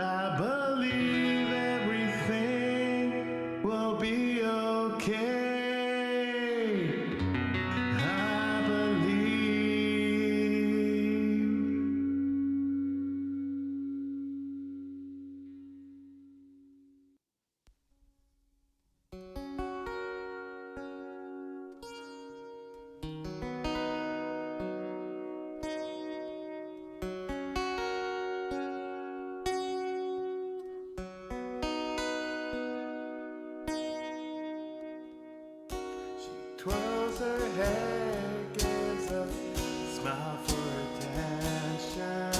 I believe everything will be okay. I believe. Twirls her hair, gives a smile for attention,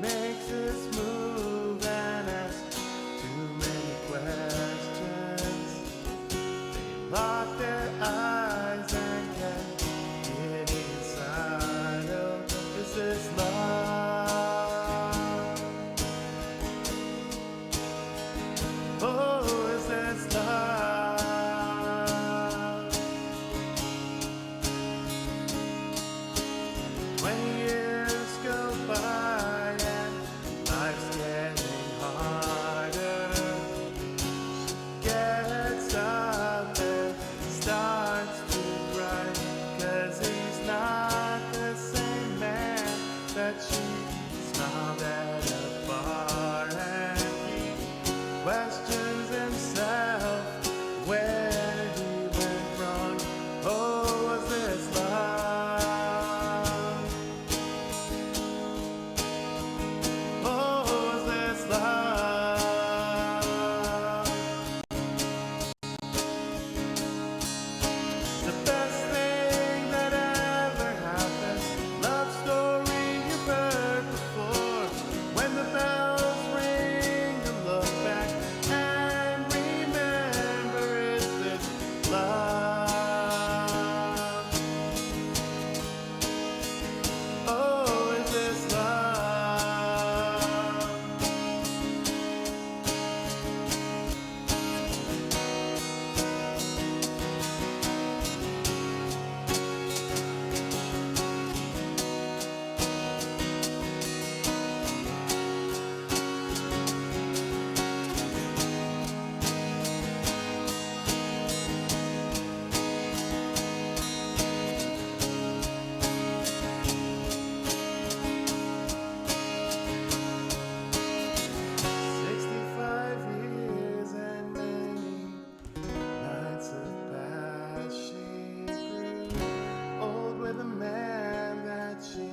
makes this move and asks too many questions. They lock their eyes and can't get inside of, is this love? Oh, is this love? 20 years go by and life's getting harder. She gets up and starts to cry, 'cause he's not the same man that she smiled at a bar. And he questions himself where he went wrong. Oh, was this love? The best thing that ever happened, love story you've heard before. When the bells ring, you look back and remember, is this love? Oh, is this love? The man that she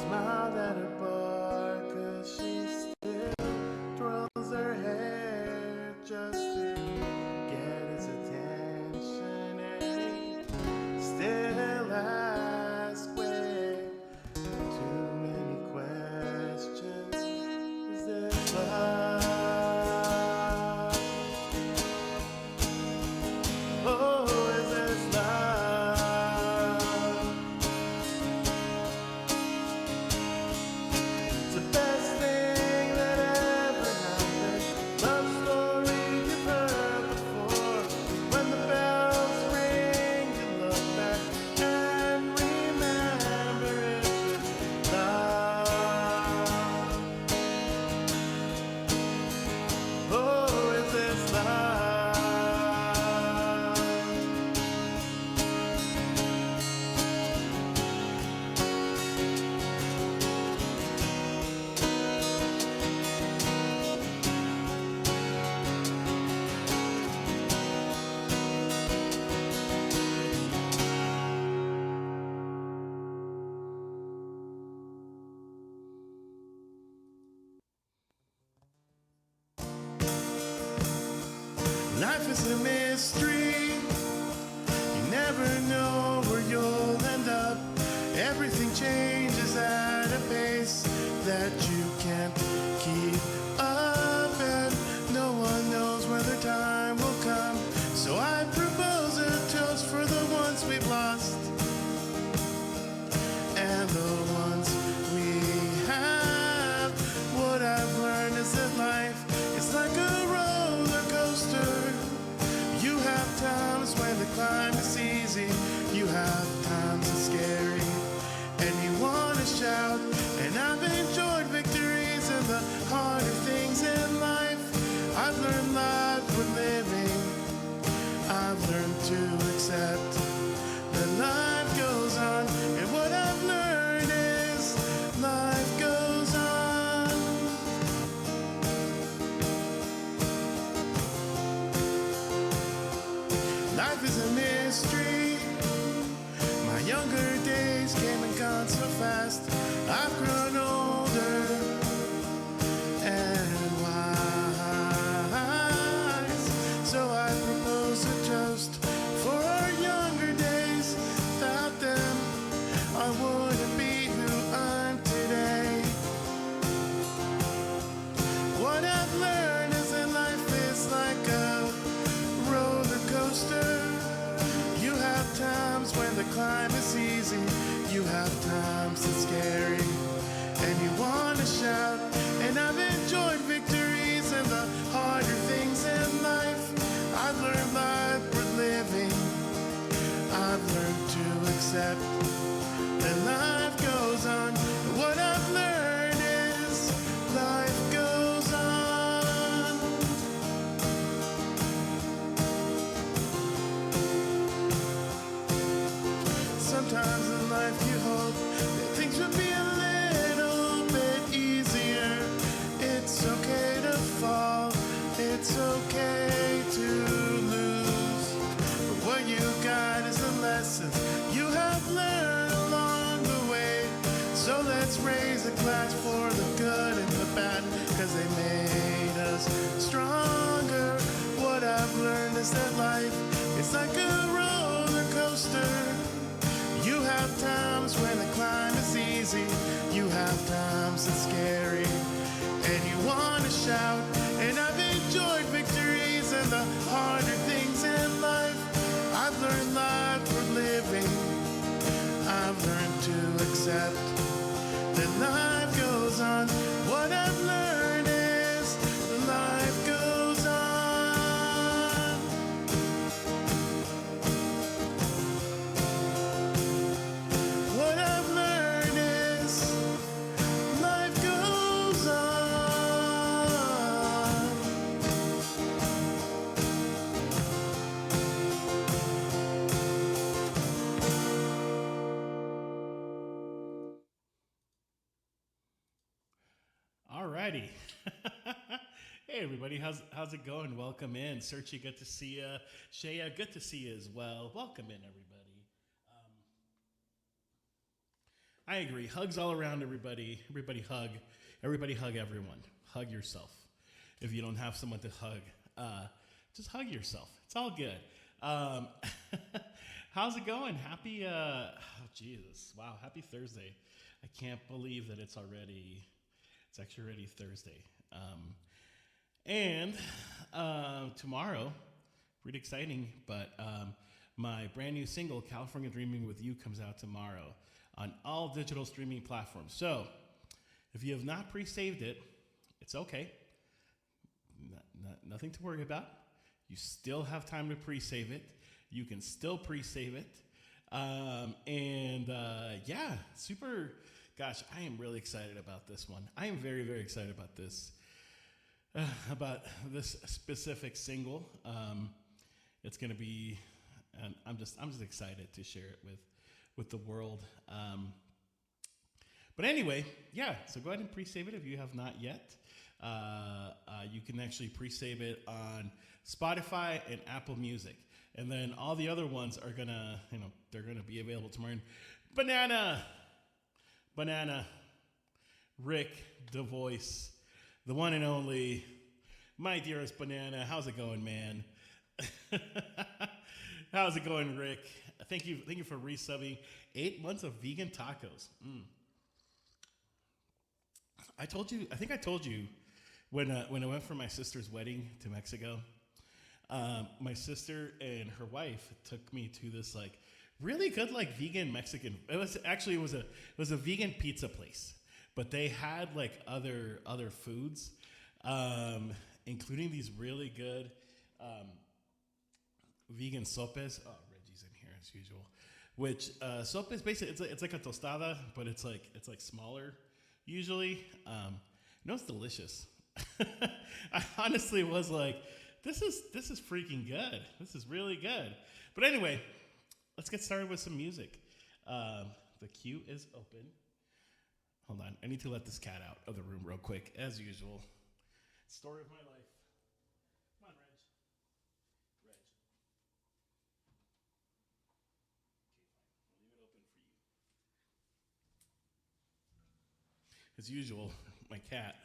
smiled at a bar, 'cause she still twirls her hair just to get his attention, and he still asks way too many questions. Is this love? Oh, is this love? The best thing that ever happened, love story you've heard before. When the bells ring, you look back and remember, is this love? Oh, is this love? Life is a mystery. You never know where you'll end up. Everything changes at a pace that you can't keep up, and no one knows when their time will come. So I propose a toast for the ones we've lost and the ones we have. What I've learned is that life is like a roller coaster. You have times when the climb is easy, you have times it's scary, and you want to shout. And I've enjoyed victories in the times it's scary and you want to shout. And I've enjoyed victories and the harder things in life. I've learned life worth living. I've learned to accept that life goes on. What I've learned is life goes on. Sometimes in life you hope that things would be a little bit easier. It's okay to fall, it's okay to lose. But what you got is the lessons you have learned along the way. So let's raise a glass for the good and the bad, cause they made us stronger. What I've learned is that life is like a roller coaster. You have times when the climb is easy, you have times it's scary, and you want to shout. And I've enjoyed victories and the harder things in life. I've learned life for living. I've learned to accept that life goes on. What I've learned is life goes on. What I've learned is life goes on. Alrighty. Hey everybody, how's it going? Welcome in. Searchy, good to see ya. Shaya, good to see you as well. Welcome in, everybody. I agree. Hugs all around, everybody. Everybody hug. Everybody hug everyone. Hug yourself. If you don't have someone to hug, just hug yourself. It's all good. Um, how's it going? Happy, Jesus. Wow, happy Thursday. I can't believe that it's actually already Thursday. And tomorrow, pretty exciting, but my brand new single, California Dreaming with You, comes out tomorrow on all digital streaming platforms. So if you have not pre-saved it, it's okay. Nothing to worry about. You still have time to pre-save it. You can still pre-save it. Yeah, super. Gosh, I am really excited about this one. I am very, very excited about this specific single. It's gonna be, and I'm just excited to share it with the world. But anyway, yeah. So go ahead and pre-save it if you have not yet. You can actually pre-save it on Spotify and Apple Music, and then all the other ones are they're gonna be available tomorrow. Banana, Rick, the voice, the one and only, my dearest Banana. How's it going, man? How's it going, Rick? Thank you for resubbing 8 months of vegan tacos. I think I told you when I went for my sister's wedding to Mexico. My sister and her wife took me to this like really good like vegan Mexican. It was a vegan pizza place, but they had like other foods, including these really good vegan sopes. Oh, Reggie's in here as usual. Which sopa is basically it's like a tostada, but it's like smaller usually. It's delicious. I honestly was like, this is freaking good. This is really good. But anyway, let's get started with some music. The queue is open. Hold on. I need to let this cat out of the room real quick, as usual. Story of my life. Come on, Reg. Reg. Okay, fine. I'll leave it open for you. As usual, my cat,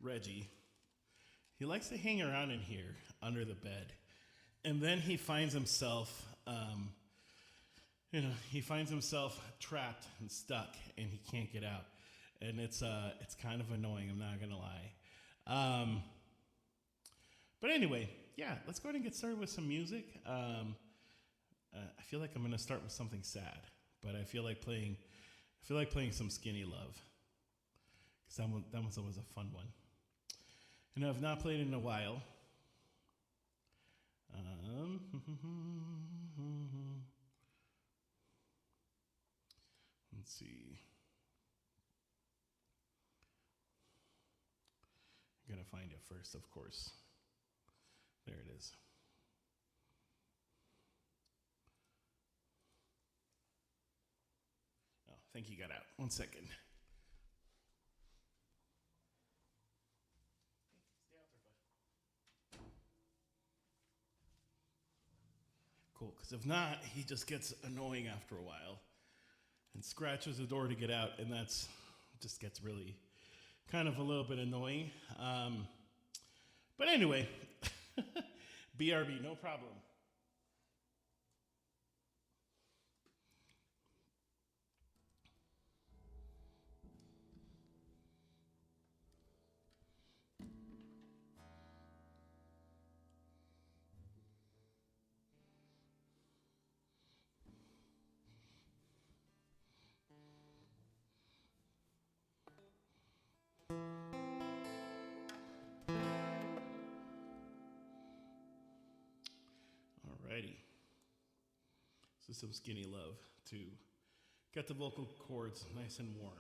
Reggie, he likes to hang around in here under the bed. And then he finds himself trapped and stuck, and he can't get out, and it's kind of annoying. I'm not gonna lie, but anyway, yeah. Let's go ahead and get started with some music. I feel like I'm gonna start with something sad, but I feel like playing I feel like playing some Skinny Love. Because that one's always a fun one. And I've not played in a while. Let's see. I'm going to find it first, of course. There it is. Oh, I think he got out. 1 second. Cool, because if not, he just gets annoying after a while and scratches the door to get out, and that's just gets really kind of a little bit annoying. But anyway, BRB, no problem. Alrighty. So some Skinny Love to get the vocal cords nice and warm.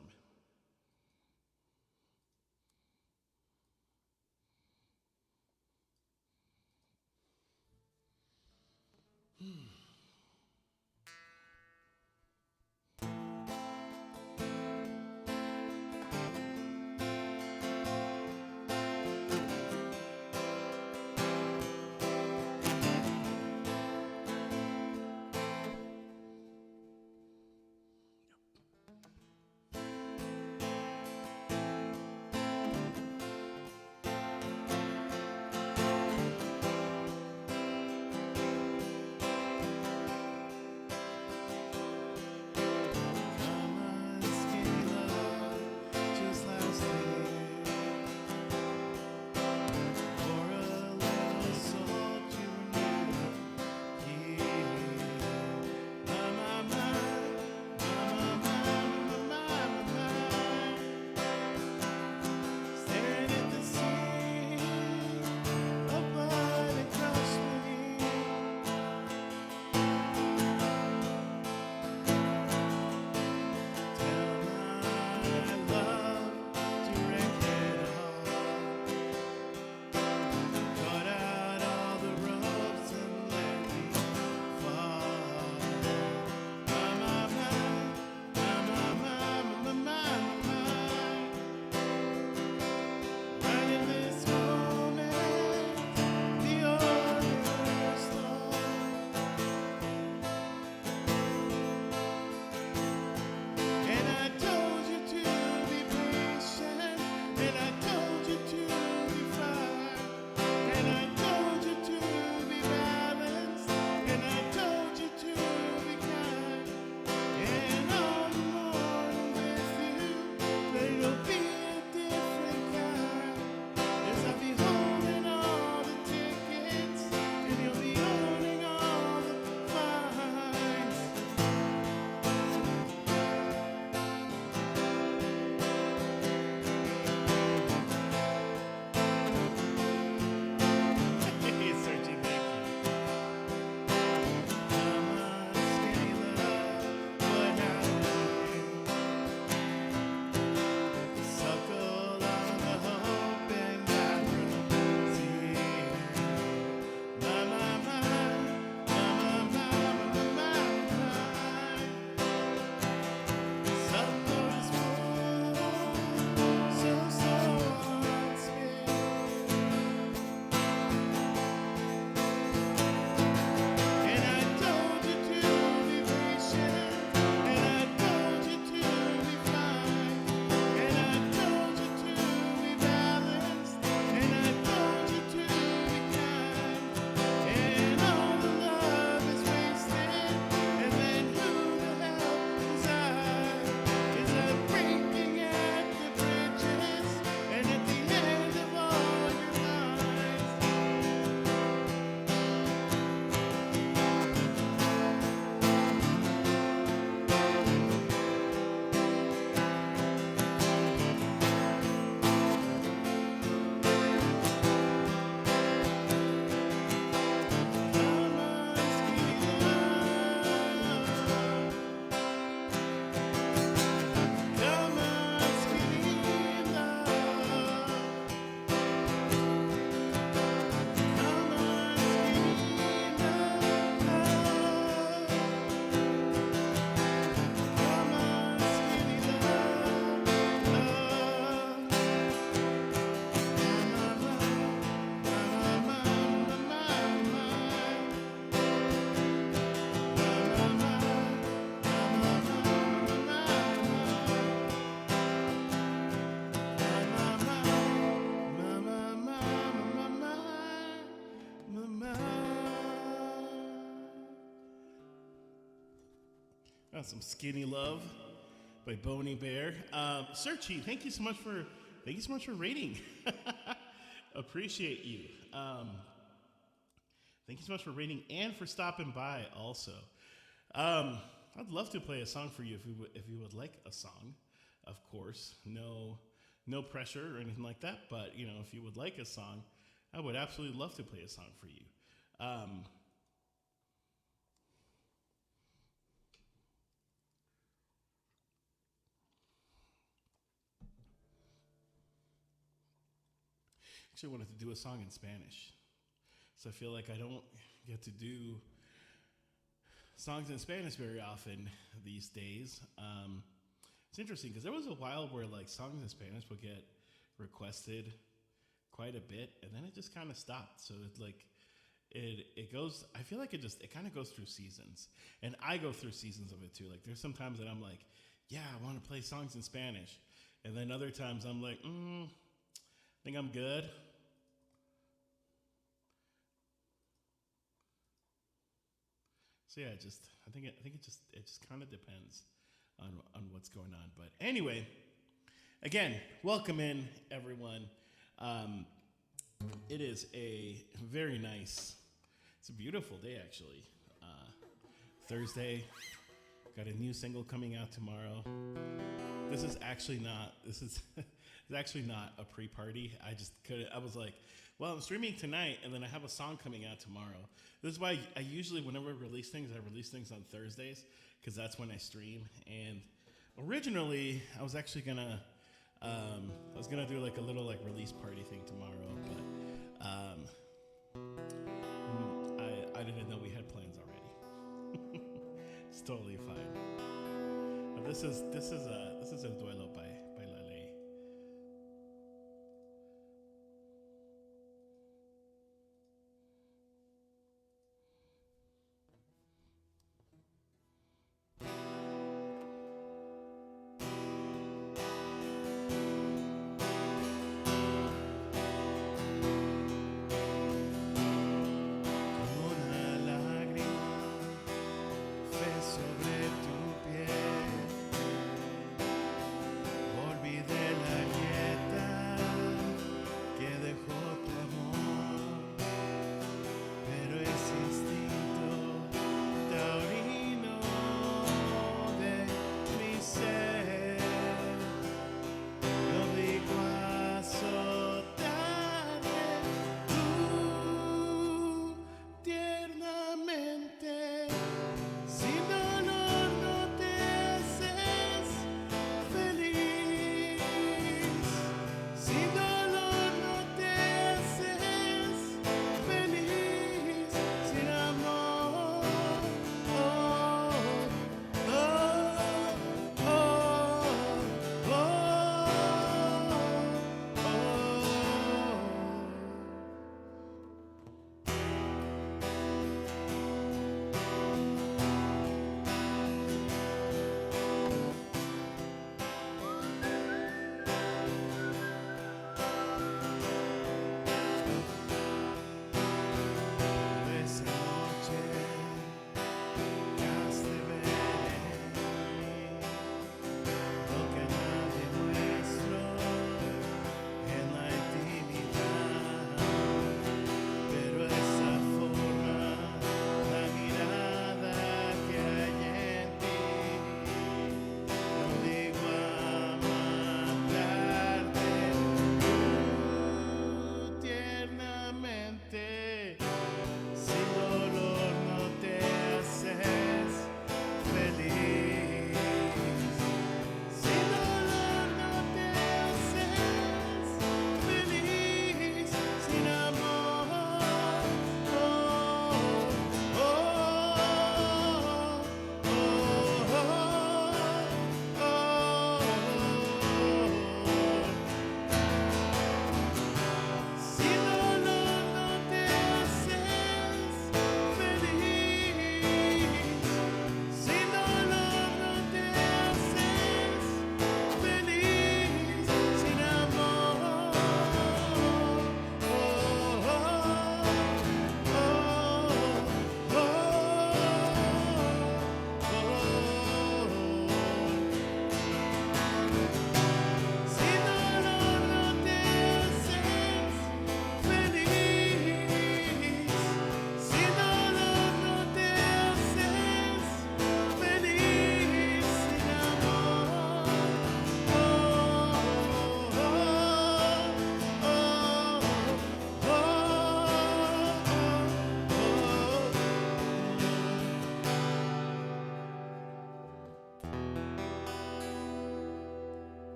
Some Skinny Love by Boney Bear. Searchy, thank you so much for rating. Appreciate you. Thank you so much for rating and for stopping by. Also, I'd love to play a song for you if you would like a song. Of course, no pressure or anything like that. But if you would like a song, I would absolutely love to play a song for you. Actually, I wanted to do a song in Spanish. So I feel like I don't get to do songs in Spanish very often these days. It's interesting because there was a while where like songs in Spanish would get requested quite a bit, and then it just kind of stopped. So it goes. I feel like it kind of goes through seasons, and I go through seasons of it too. Like there's some times that I'm like, yeah, I want to play songs in Spanish, and then other times I'm like, I think I'm good. So yeah, I think it just kind of depends on what's going on. But anyway, again, welcome in everyone. It is a very nice. It's a beautiful day actually. Thursday, got a new single coming out tomorrow. This is actually not. It's actually not a pre-party. I was like, well, I'm streaming tonight, and then I have a song coming out tomorrow. This is why I usually, whenever I release things on Thursdays, because that's when I stream. And originally, I was actually gonna do like a little like release party thing tomorrow, but I didn't know we had plans already. It's totally fine. But this is El Duelo by La Ley. Sin dolor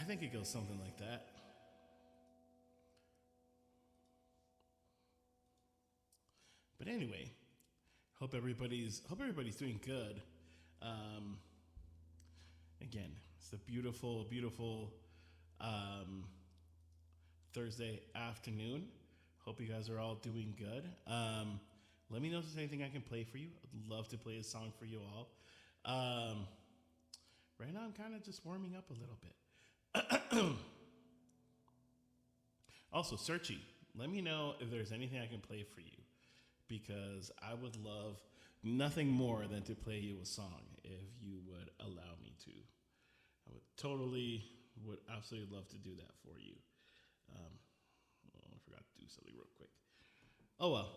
think it goes something like that. But anyway, hope everybody's doing good. Um, Again, it's a beautiful, beautiful um, Thursday afternoon. Hope you guys are all doing good. Let me know if there's anything I can play for you. I'd love to play a song for you all. Um, right now, I'm kind of just warming up a little bit. Also, Searchy, let me know if there's anything I can play for you because I would love nothing more than to play you a song if you would allow me to. Would absolutely love to do that for you. Um, oh, I forgot to do something real quick. Oh well.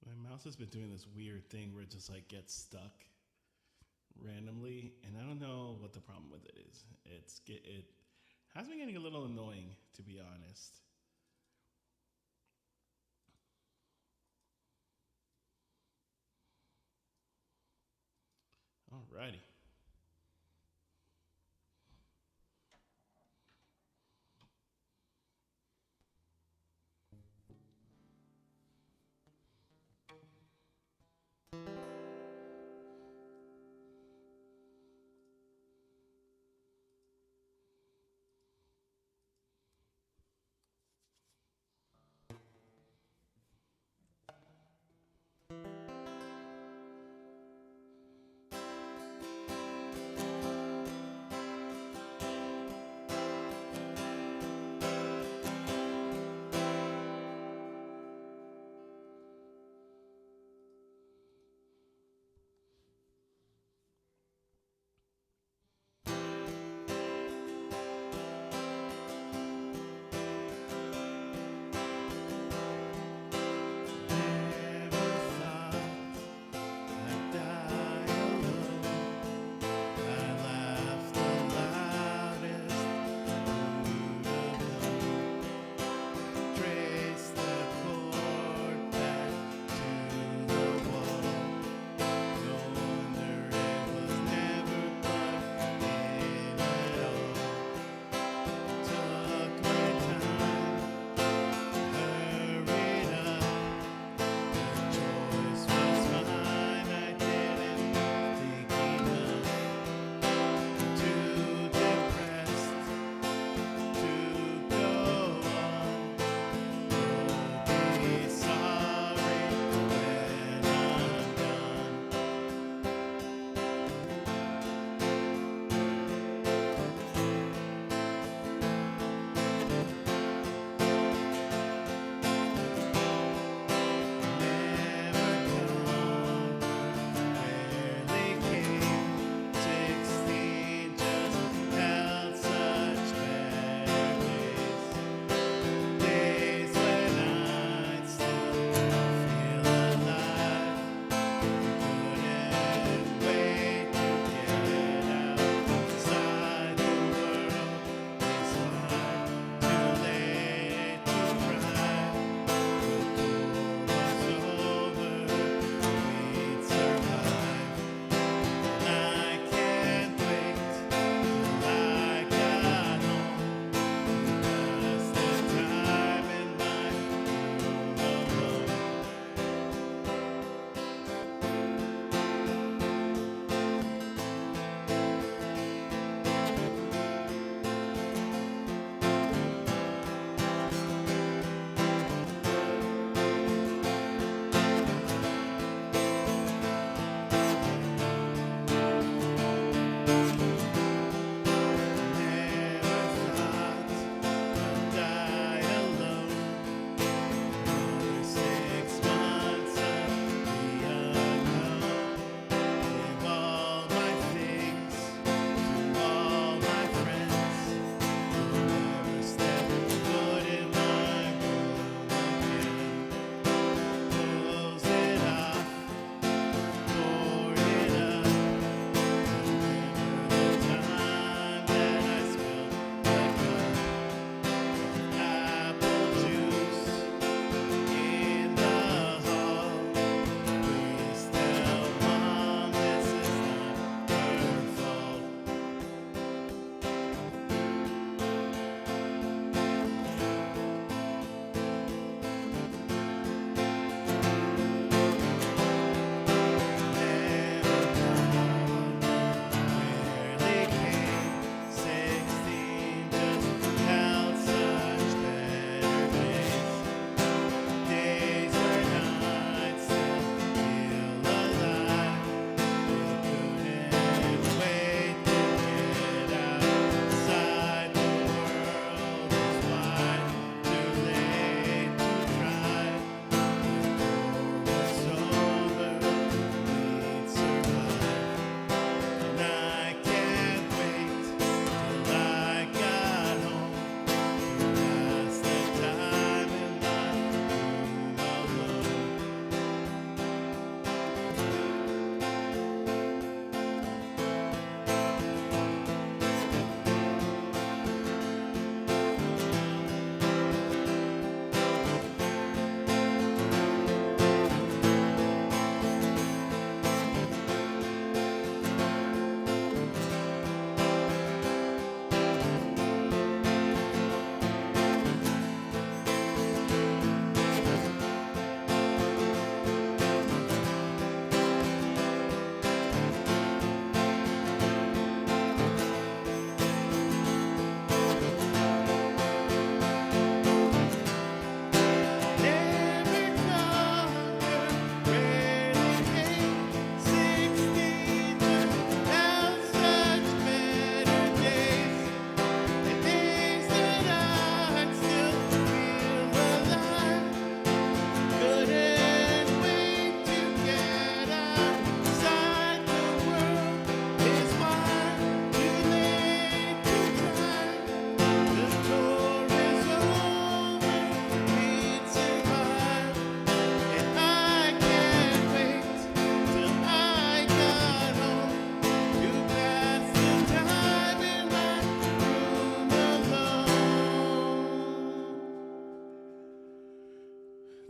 My mouse has been doing this weird thing where it just like gets stuck randomly, and I don't know what the problem with it is. It has been getting a little annoying, to be honest. Alrighty.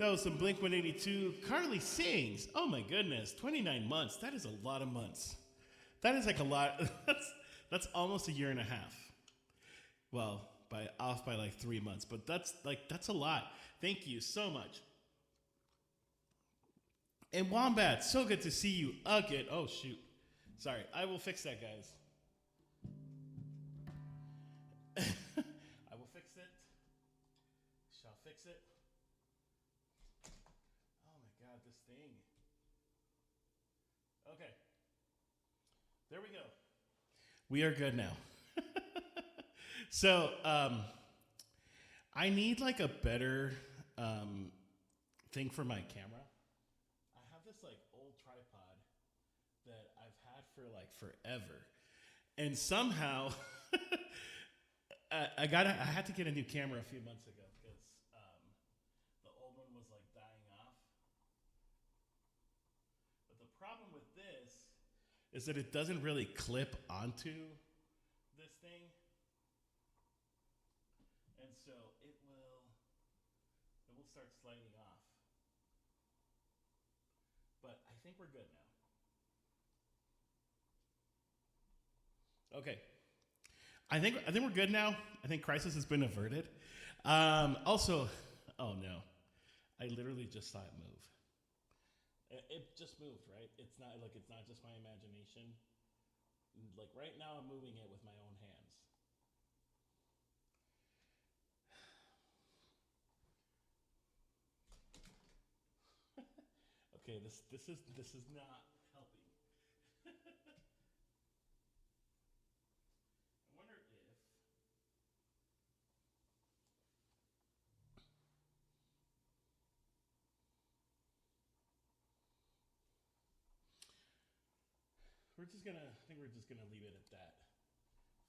That was some Blink 182. Carly sings. Oh my goodness, 29 months. That is a lot of months. That is like a lot. That's almost a year and a half. Well, by like 3 months, but that's a lot. Thank you so much. And Wombat, so good to see you again. Oh shoot, sorry. I will fix that, guys. I will fix it. Shall fix it. Oh my god, this thing. Okay. There we go. We are good now. So, I need like a better thing for my camera. I have this like old tripod that I've had for like forever. And somehow I had to get a new camera a few months ago because the old one was like dying off. But the problem with this is that it doesn't really clip onto this thing. And so it will start sliding off. But I think we're good now. Okay. I think we're good now. I think crisis has been averted. Also, oh no. I literally just saw it move. It just moved, right? It's not just my imagination. Like right now I'm moving it with my own hands. Okay, this is not helping. I wonder if I think we're just gonna leave it at that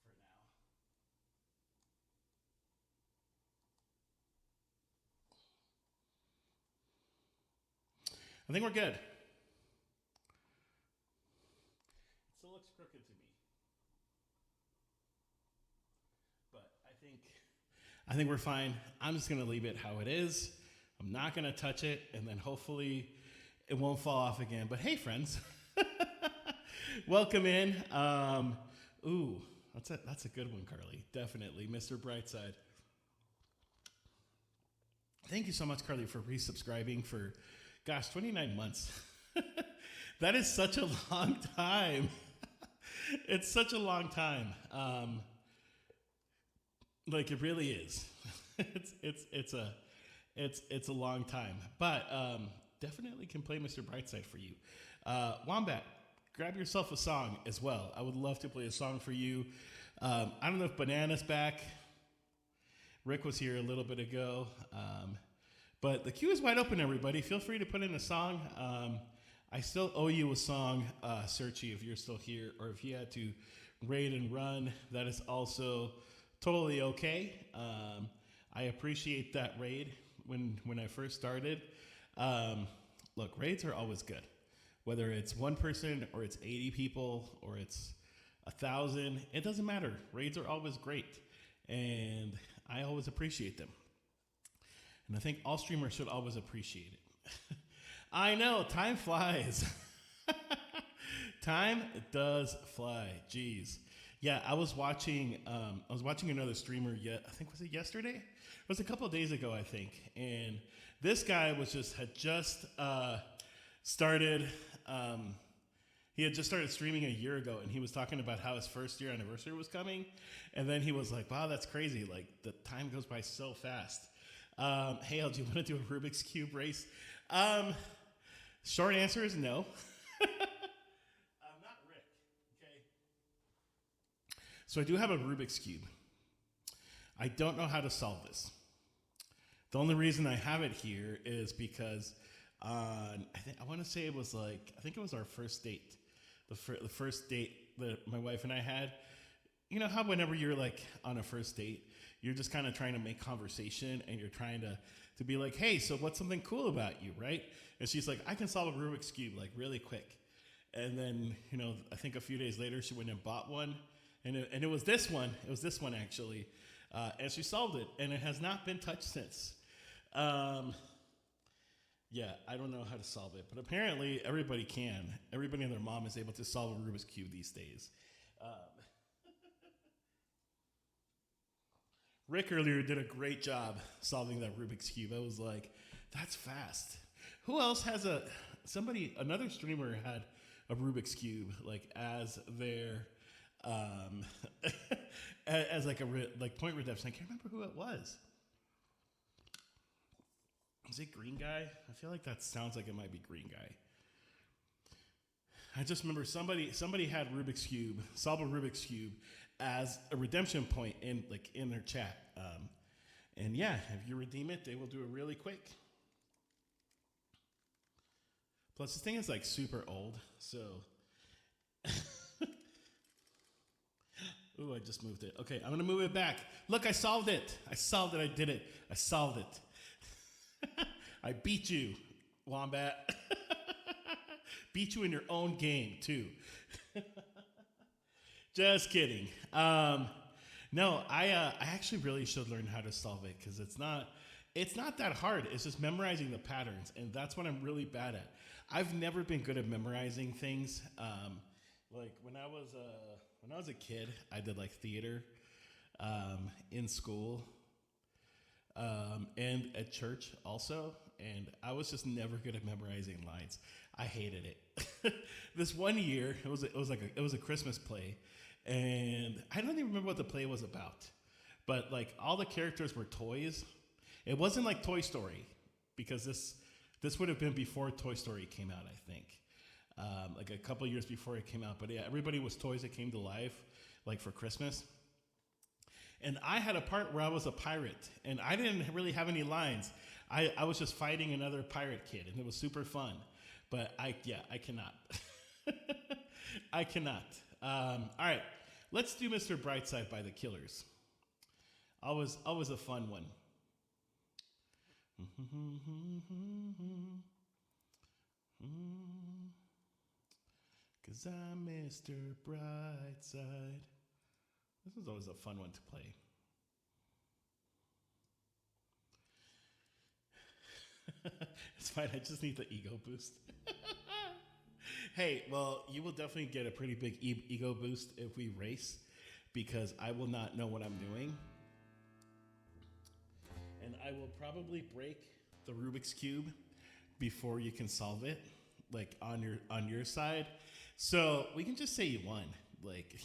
for now. I think we're good. It still looks crooked to me. But I think we're fine. I'm just gonna leave it how it is. I'm not gonna touch it, and then hopefully it won't fall off again. But hey, friends. Welcome in. Ooh, that's a good one, Carly. Definitely, Mr. Brightside. Thank you so much, Carly, for resubscribing for, gosh, 29 months. That is such a long time. It's such a long time. Like it really is. It's a long time. But definitely can play Mr. Brightside for you. Wombat, grab yourself a song as well. I would love to play a song for you. I don't know if Banana's back. Rick was here a little bit ago. But the queue is wide open, everybody. Feel free to put in a song. I still owe you a song, Searchy, if you're still here, or if you had to raid and run, that is also totally okay. I appreciate that raid when I first started. Look, raids are always good. Whether it's one person or it's 80 people or it's 1,000, it doesn't matter. Raids are always great, and I always appreciate them. And I think all streamers should always appreciate it. I know, time flies. Time does fly. Jeez. Yeah, I was watching another streamer I think was it yesterday? It was a couple of days ago, I think. And this guy had just started he had just started streaming a year ago, and he was talking about how his first year anniversary was coming. And then he was like, wow, that's crazy. Like, the time goes by so fast. Hale, do you want to do a Rubik's Cube race? Short answer is no. I'm not Rick, okay? So I do have a Rubik's Cube. I don't know how to solve this. The only reason I have it here is because I want to say it was our first date. The first date that my wife and I had. You know how whenever you're like on a first date, you're just kind of trying to make conversation and you're trying to be like, hey, so what's something cool about you, right? And she's like, I can solve a Rubik's Cube like really quick. And then, I think a few days later she went and bought one, and it was this one. It was this one actually, and she solved it, and it has not been touched since. Yeah, I don't know how to solve it, but apparently everybody can. Everybody and their mom is able to solve a Rubik's Cube these days. Um, Rick earlier did a great job solving that Rubik's Cube. I was like, that's fast. Who else has another streamer had a Rubik's Cube, like, as their, um, as like like point redemption. I can't remember who it was. Is it Green Guy? I feel like that sounds like it might be Green Guy. I just remember somebody had Rubik's Cube, solve a Rubik's Cube as a redemption point in their chat. And yeah, if you redeem it, they will do it really quick. Plus, this thing is like super old, so. Ooh, I just moved it. Okay, I'm gonna move it back. Look, I solved it. I solved it. I did it. I solved it. I beat you, Wombat. Beat you in your own game, too. Just kidding. No, I actually really should learn how to solve it because it's not that hard. It's just memorizing the patterns, and that's what I'm really bad at. I've never been good at memorizing things. Like when I was a kid, I did like theater in school and at church also, and I was just never good at memorizing lines. I hated it. This one year, it was a Christmas play, and I don't even remember what the play was about, but like all the characters were toys. It wasn't like Toy Story because this would have been before Toy Story came out, I think. Like a couple years before it came out. But yeah, everybody was toys that came to life, like for Christmas. And I had a part where I was a pirate, and I didn't really have any lines. I was just fighting another pirate kid, and it was super fun. But I cannot. I cannot. All right, let's do Mr. Brightside by the Killers. Always a fun one. Cause I'm Mr. Brightside. This is always a fun one to play. It's fine, I just need the ego boost. Hey, well, you will definitely get a pretty big ego boost if we race, because I will not know what I'm doing. And I will probably break the Rubik's Cube before you can solve it, like on your side. So we can just say you won. Like,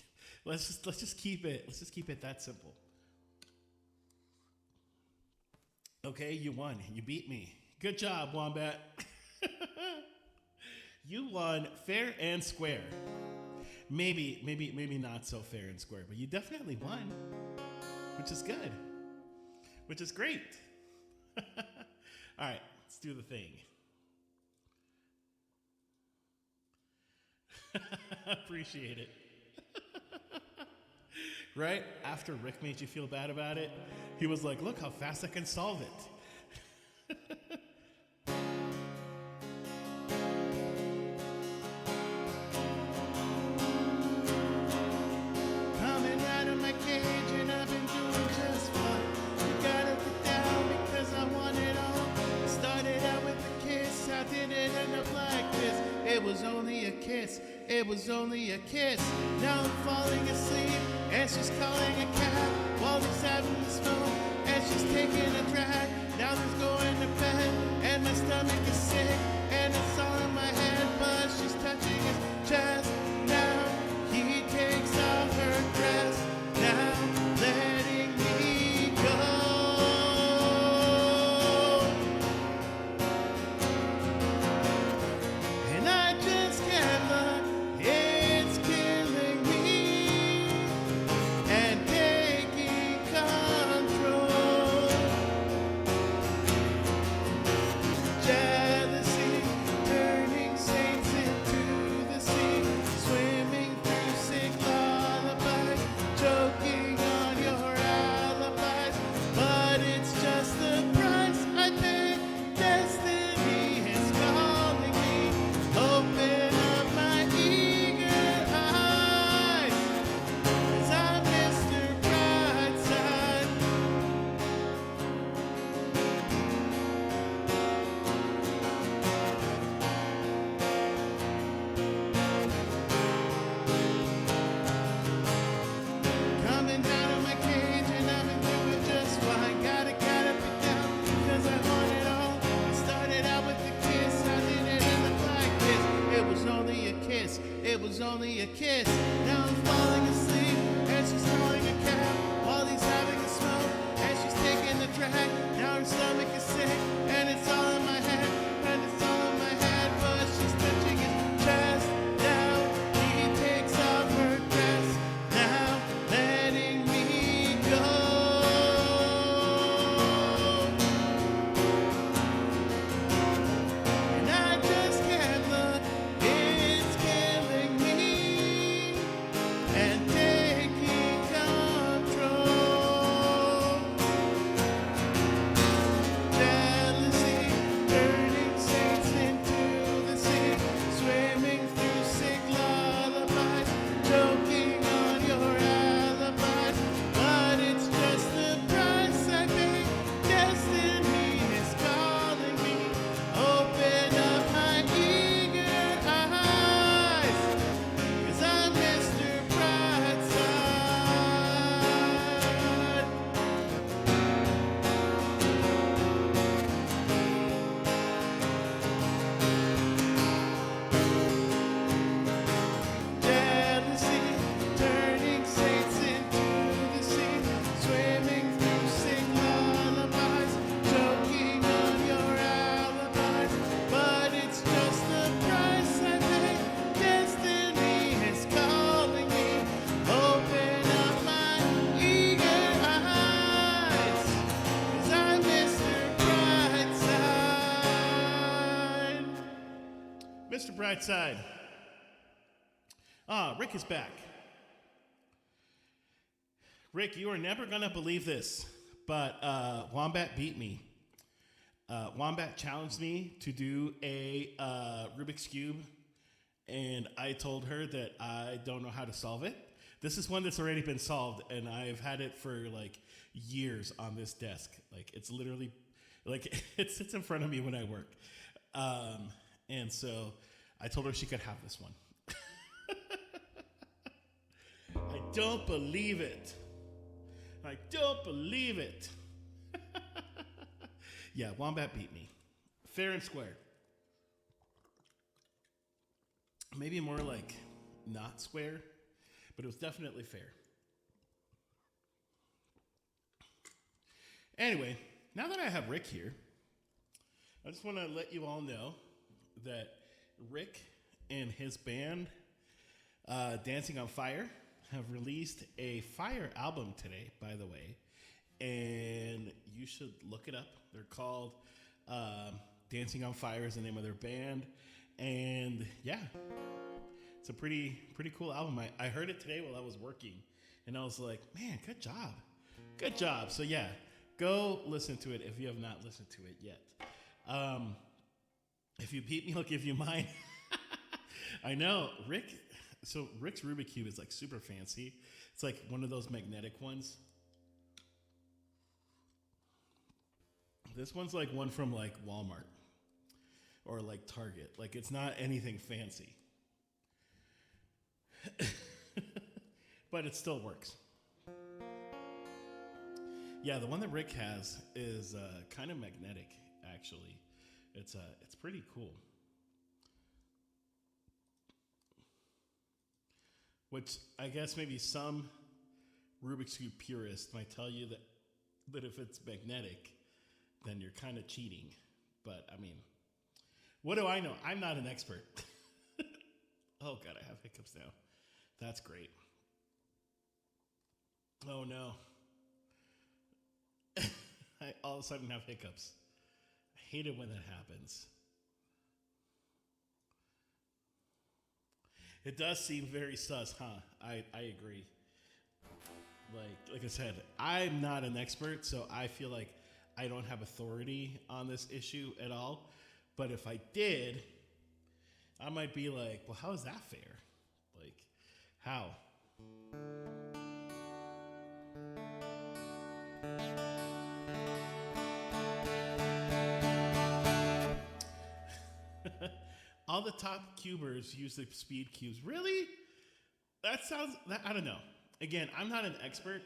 let's just keep it that simple. Okay, you won. You beat me. Good job, Wombat. You won fair and square. Maybe not so fair and square, but you definitely won, which is good, which is great. All right, let's do the thing. Appreciate it. Right after Rick made you feel bad about it, he was like, look how fast I can solve it. Coming out of my cage and I've been doing just fine. You gotta get down because I want it all. Started out with a kiss, how did it end up like this? It was only a kiss. It was only a kiss. Now I'm falling asleep, and she's calling a cab while he's having the smoke, and she's taking a drag. Now there's going to bed, and my stomach is sick, and it's all in my head, but she's touching his chest. Now he takes off her dress, now letting me go. And I just can't look. It's killing me and taking control. it was only a kiss. Now I'm falling asleep, and she's calling a cab while he's having a smoke, and she's taking the drag. Now her stomach is sick, and it's all in my head, and it's all in my head. But she's touching his chest. Now he takes off her dress. Now letting me go. And I just can't look. It's killing me and taking control. Jealousy turning saints into the sea, swimming through sick lullabies, choking on your alibis. But it's just the price I pay. Destiny is calling me. Open up my eager eyes, 'cause I'm Mr. Brightside. Jealousy turning saints into the sea, swimming through sick lullabies, choking on your alibis. But it's just the price I pay. Destiny is calling me. Open up my eager eyes, 'cause I'm Mr. Brightside. Mr. Brightside. Rick is back. Rick, you are never gonna believe this, but Wombat beat me. Wombat challenged me to do a Rubik's Cube, and I told her that I don't know how to solve it. This is one that's already been solved, and I've had it for like years on this desk. Like it's literally, like it sits in front of me when I work. And so I told her she could have this one. I don't believe it. I don't believe it. Yeah, Wombat beat me. Fair and square. Maybe more like not square, but it was definitely fair. Anyway, now that I have Rick here, I just want to let you all know that Rick and his band, Dancing on Fire, have released a fire album today, by the way, and you should look it up. They're called Dancing on Fire is the name of their band, and yeah, it's a pretty cool album. I heard it today while I was working, and I was like, man, good job. So yeah, go listen to it if you have not listened to it yet. If you beat me, I'll give you mine. I know, Rick. So Rick's Rubik's Cube is like super fancy. It's like one of those magnetic ones. This one's like one from like Walmart or like Target. Like it's not anything fancy. But it still works. Yeah, the one that Rick has is kind of magnetic, actually. It's pretty cool. Which I guess maybe some Rubik's Cube purists might tell you that if it's magnetic, then you're kind of cheating. But I mean, what do I know? I'm not an expert. Oh God, I have hiccups now. That's great. Oh no. I all of a sudden have hiccups. I hate it when that happens. It does seem very sus, huh? I agree. Like I said, I'm not an expert, so I feel like I don't have authority on this issue at all. But if I did, I might be like, well, how is that fair? Like, how? All the top cubers use the speed cubes. Really? That sounds, I don't know. Again, I'm not an expert.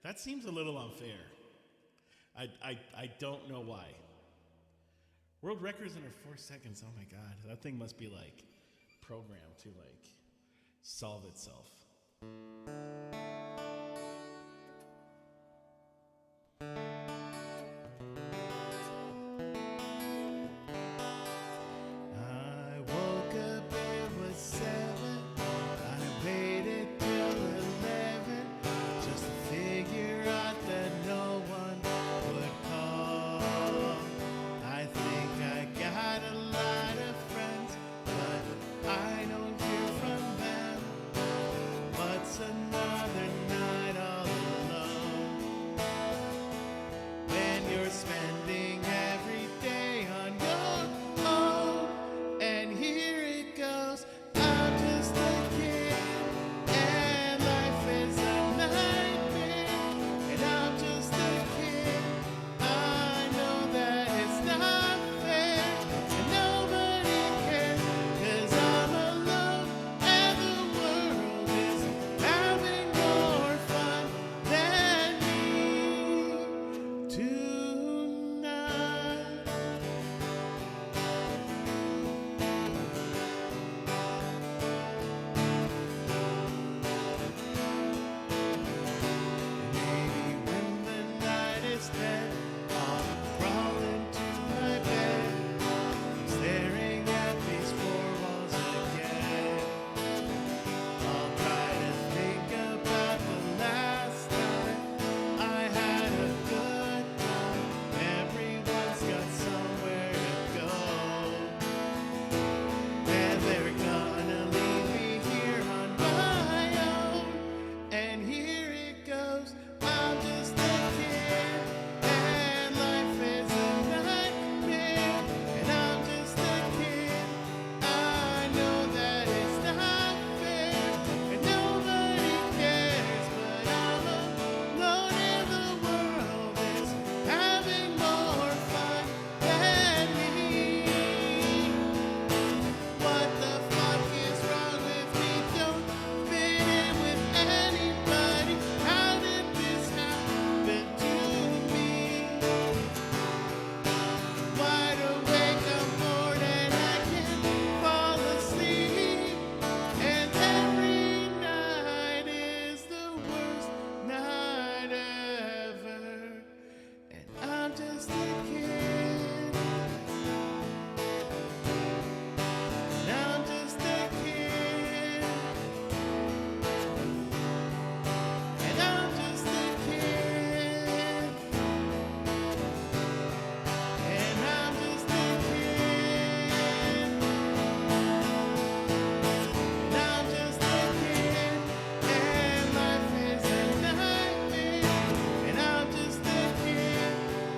That seems a little unfair. I don't know why. World records under 4 seconds. Oh my God. That thing must be like programmed to like solve itself. I woke up, it was 7. I waited till 11 just to figure out that no one would call. I think I got a lot of friends, but I don't hear from them. What's another night all alone? When you're spending every day on your own, and here it goes. I'm just a kid, and life is a nightmare. And I'm just a kid. I know that it's not fair, and nobody cares, 'cause I'm alone, and the world is having more fun than me tonight. Maybe when the night is dead, I'll crawl into my bed, staring at these four walls again. I'll try to think about the last time I had a good time. Everyone's got somewhere to go, and they're gonna leave me here on my own. And here it goes. I'm just a kid, and life is a nightmare. And I'm just a kid. I know that it's not fair, and nobody cares. But I'm alone, and the world is having more fun than me. What the fuck is wrong with me? Don't fit in with anybody. How did this happen to me? Wide awake, I'm bored, and I can't fall asleep. And every night is the worst night ever. And I'm just a kid. And I'm just a kid. And I'm just a kid. And I'm just a kid. And I'm just a kid. And life is a nightmare. And I'm just a kid.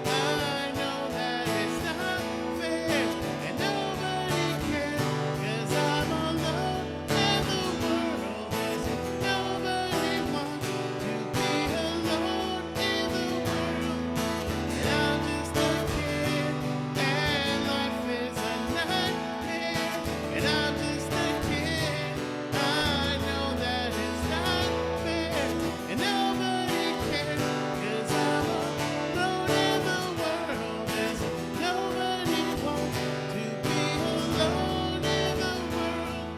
I know that it's not fair, and nobody cares, 'cause I'm alone, and the world is nobody wants to be alone in the world. And I'm just a kid, and life is a nightmare. And I'm just a kid. I know that it's not fair, and nobody cares, 'cause I'm alone, and the world is nobody wants to be alone in the world.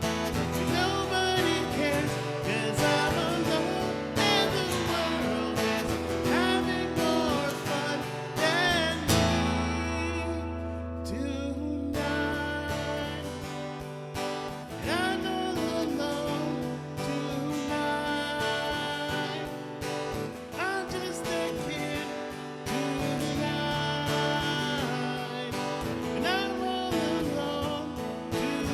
And nobody cares, 'cause I'm alone, and the world is having more fun than me tonight. And I'm all alone tonight. I'm just a kid tonight. And I'm all alone tonight.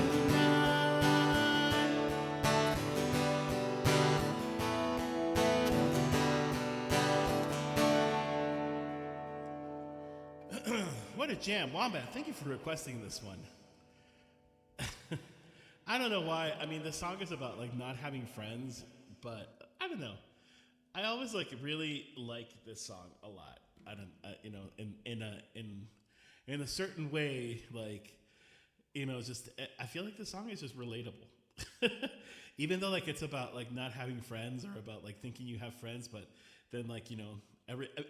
What a jam. Wombat, thank you for requesting this one. I don't know why. I mean, the song is about like not having friends, but I don't know. I always like really like this song a lot. I don't, you know, in a certain way, like, you know, just I feel like the song is just relatable. Even though like it's about like not having friends or about like thinking you have friends, but then like, you know,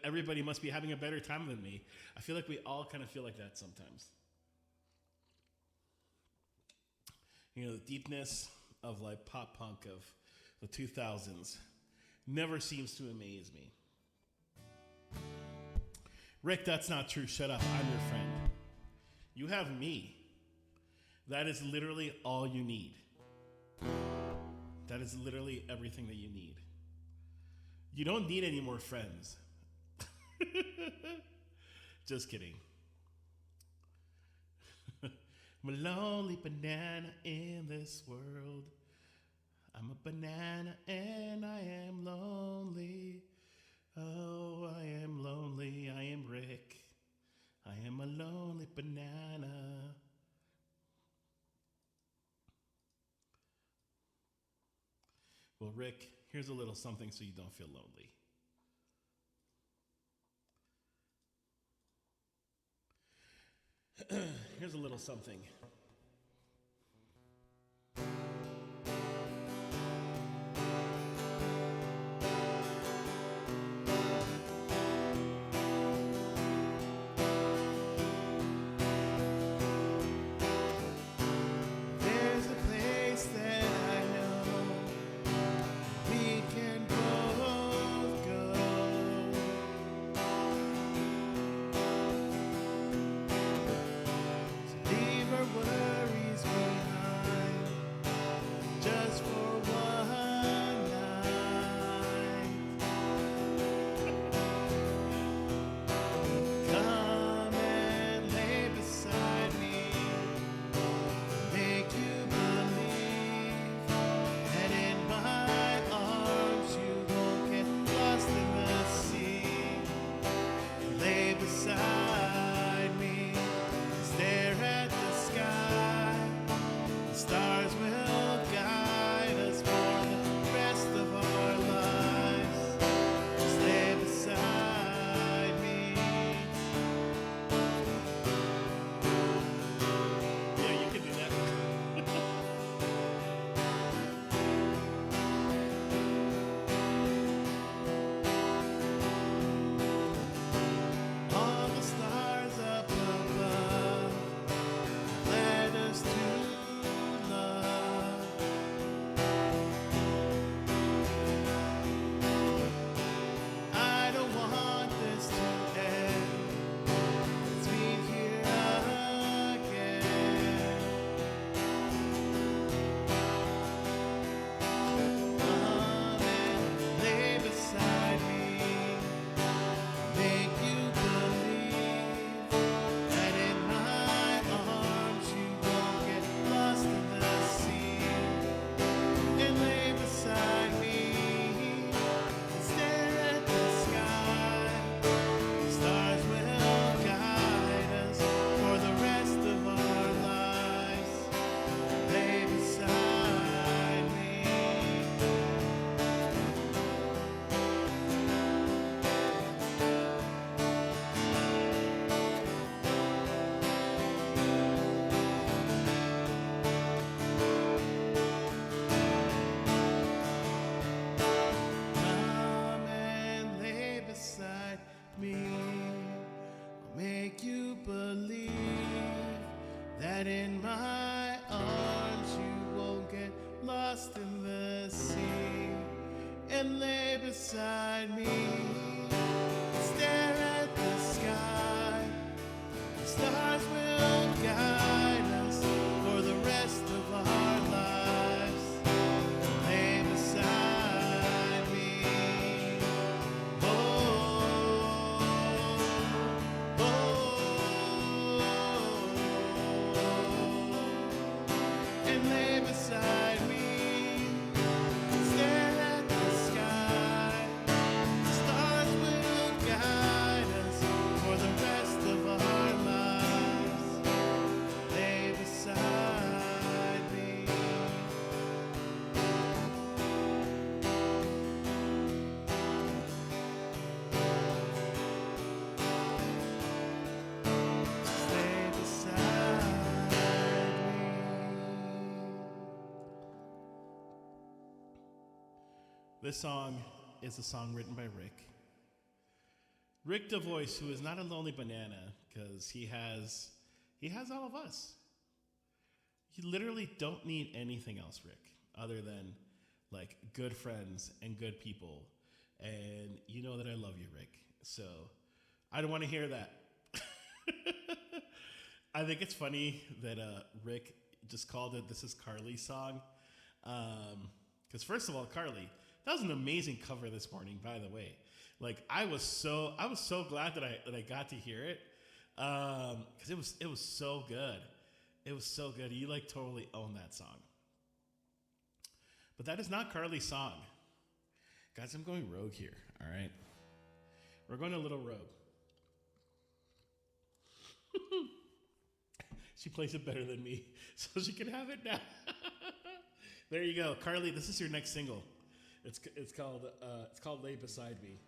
everybody must be having a better time than me. I feel like we all kind of feel like that sometimes. The deepness of like pop punk of the 2000s never seems to amaze me. Rick, that's not true. Shut up. I'm your friend. You have me. That is literally all you need. That is literally everything that you need. You don't need any more friends. Just kidding. I'm a lonely banana in this world. I'm a banana and I am lonely. Oh, I am lonely. I am Rick. I am a lonely banana. Well, Rick, here's a little something so you don't feel lonely. Here's a little something. There's a place that I know we can both go to leave our worries behind just for one night. Come and lay beside me. Make you believe that in my arms you won't get lost in the sea. Lay beside me, stare at the sky. The stars will guide us for the rest of our lives. Just lay beside me. Yeah, you can do that. All the stars up above led us to love. I don't want this to end. Let's meet here again. Come and lay beside me. Make you believe that in my arms you won't get lost in the sea. And lay beside me and stare at the sky. The stars will guide us for the rest of our lives. Lay beside me. Come and lay beside me. I'll make you believe that in my arms you won't get lost in the sea. And lay beside me, stare at the sky. The stars will guide us for the rest of our lives. Lay beside me. Oh, oh, and lay beside me. Stare at the sky. The stars will guide us for the rest of our lives. Lay beside me. Stay beside me. This song is a song written by Rick. Rick DeVoice, who is not a lonely banana, because he has all of us. You literally don't need anything else, Rick, other than like good friends and good people. And you know that I love you, Rick. So I don't want to hear that. I think it's funny that Rick just called it "This Is Carly's Song," because first of all, Carly, that was an amazing cover this morning. By the way, like I was so glad that I got to hear it because it was so good. It was so good. You like totally own that song. But that is not Carly's song, guys. I'm going rogue here. All right, we're going a little rogue. She plays it better than me, so she can have it now. There you go, Carly. This is your next single. It's called "Lay Beside Me."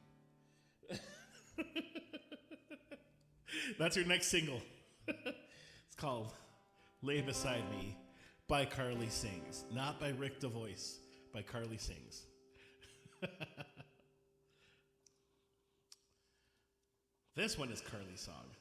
That's your next single. It's called "Lay Beside Me" by Carly Sings, not by Rick DeVoice. By Carly Sings. This one is Carly's song.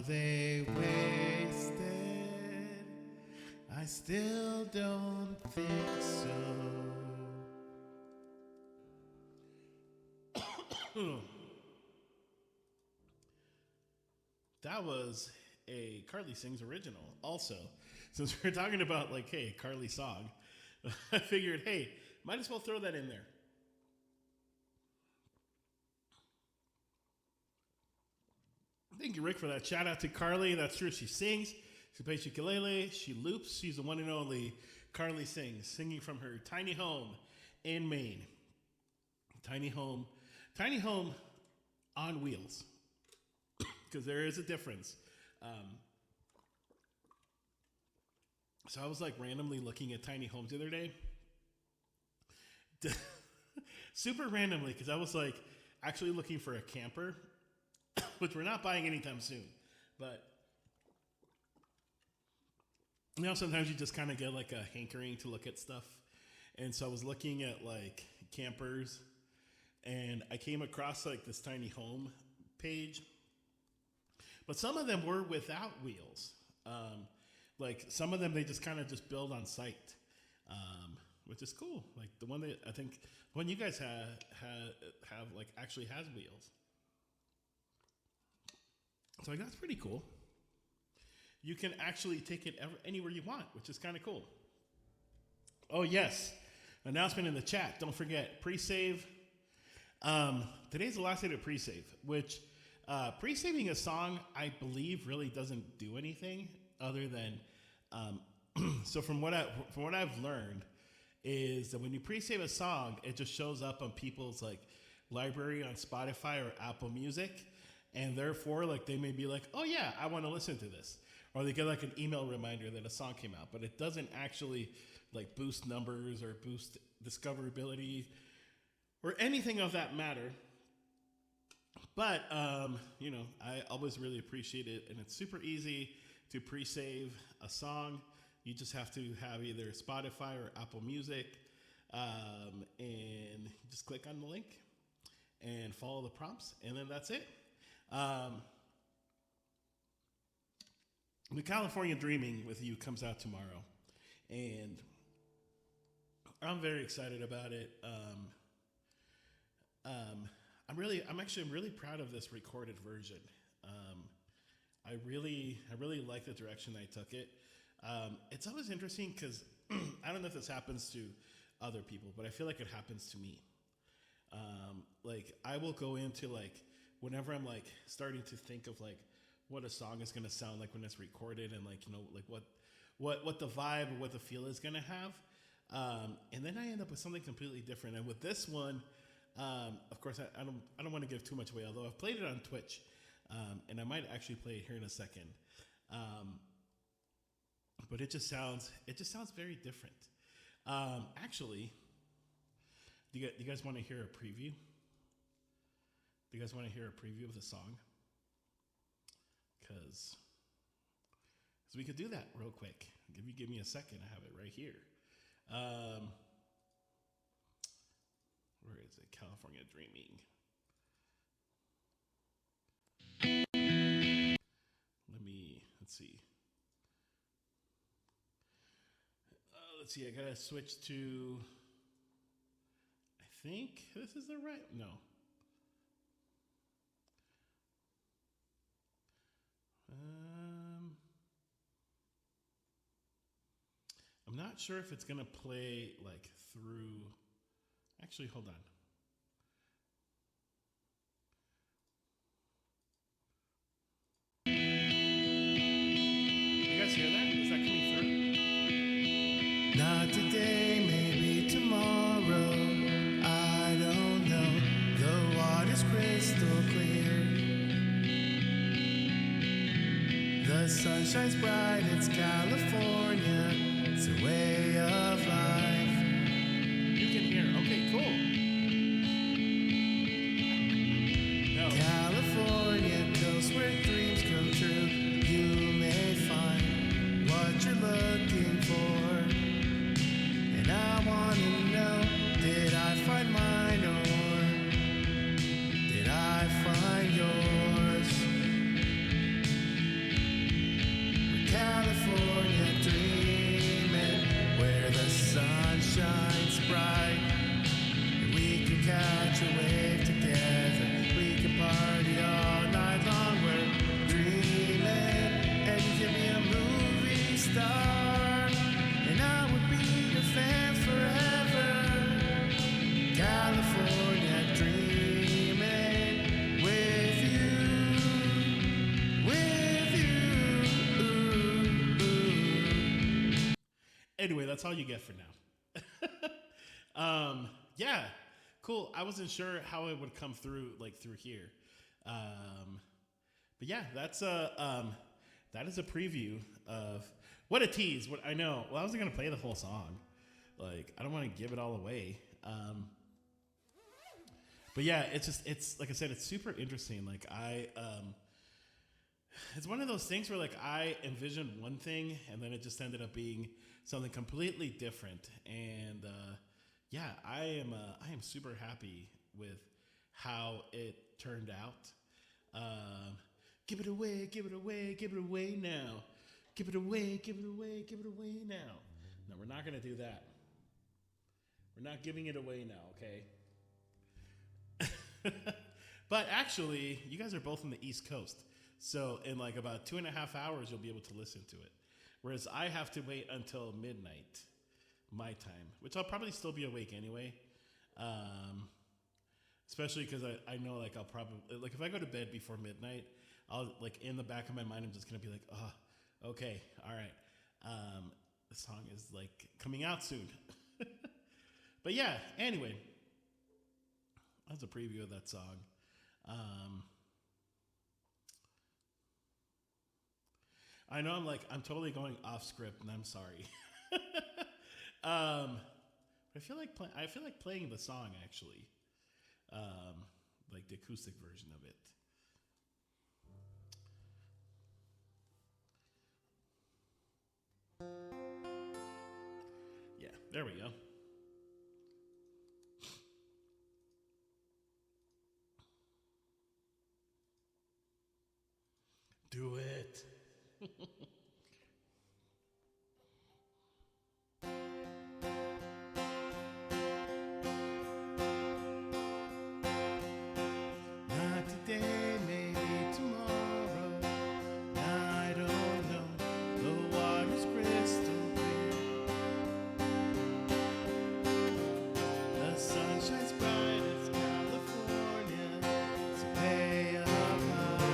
they wasted? I still don't think so. That was a Carly Sings original. Also, since we're talking about like, hey, Carly song, I figured, hey, might as well throw that in there. Thank you, Rick, for that. Shout out to Carly. That's true. She sings. She plays ukulele. She loops. She's the one and only Carly Sings, singing from her tiny home in Maine. Tiny home on wheels, because there is a difference. So I was like randomly looking at tiny homes the other day, super randomly, because I was like actually looking for a camper, which we're not buying anytime soon. But you know, sometimes you just kind of get like a hankering to look at stuff, and so I was looking at like campers, and I came across like this tiny home page, but some of them were without wheels. Like some of them, they just kind of just build on site, which is cool. Like the one that I think one you guys have like actually has wheels. So like that's pretty cool. You can actually take it anywhere you want, which is kind of cool. Oh yes, announcement in the chat. Don't forget pre-save. Today's the last day to pre-save, which pre-saving a song, I believe, really doesn't do anything other than. So from what I've learned is that when you pre-save a song, it just shows up on people's like library on Spotify or Apple Music, and therefore like they may be like, oh yeah, I want to listen to this, or they get like an email reminder that a song came out, but it doesn't actually like boost numbers or boost discoverability or anything of that matter. But you know, I always really appreciate it, and it's super easy to pre-save a song. You just have to have either Spotify or Apple Music, and you just click on the link and follow the prompts, and then that's it. The California Dreaming with You comes out tomorrow, and I'm very excited about it. I'm really proud of this recorded version. I really like the direction I took it. It's always interesting because I don't know if this happens to other people, but I feel like it happens to me. Like I will go into like whenever I'm like starting to think of like what a song is gonna sound like when it's recorded, and like, you know, like what the vibe or what the feel is gonna have, and then I end up with something completely different. And with this one, of course, I don't want to give too much away, although I've played it on Twitch. And I might actually play it here in a second. But it just sounds very different. Actually, do you guys want to hear a preview? Do you guys want to hear a preview of the song? Because we could do that real quick. Give me a second. I have it right here. Where is it? California Dreaming. Let's see. Let's see. I gotta switch to. I think this is the right. No. I'm not sure if it's gonna play like through. Actually, hold on. Hear that? Is that coming through? Not today, maybe tomorrow. I don't know. The water's crystal clear. The sun shines bright. It's California. It's a way of life. You can hear. Okay, cool. No. California, coast where dreams come true. You may find what you're looking for. And I wanna know, did I find mine or did I find yours? catch a wave together. We can party all night long. We're dreaming, and you give me a movie star, and I would be your fan forever. California dreaming with you. Anyway, that's all you get for now. Yeah, cool. I wasn't sure how it would come through, like through here. But yeah, that is a preview of what a tease. What I know. Well, I wasn't gonna play the whole song. Like, I don't want to give it all away. But yeah, it's like I said, it's super interesting. Like it's one of those things where like I envisioned one thing and then it just ended up being something completely different. And yeah, I am super happy with how it turned out. Give it away, give it away, give it away now. Give it away, give it away, give it away now. No, we're not gonna do that. We're not giving it away now, okay? But actually, you guys are both on the East Coast. So in like about 2.5 hours, you'll be able to listen to it. Whereas I have to wait until midnight, my time, which I'll probably still be awake anyway. Especially because I know like I'll probably, like if I go to bed before midnight, I'll like in the back of my mind, I'm just going to be like, oh, okay, all right. The song is like coming out soon. But yeah, anyway. That's a preview of that song. I know I'm totally going off script, and I'm sorry. But I feel like playing the song actually, like the acoustic version of it. Yeah, there we go. Do it. Not today, maybe tomorrow. I don't know. The water's crystal clear. The sun shines bright as California. It's way up high.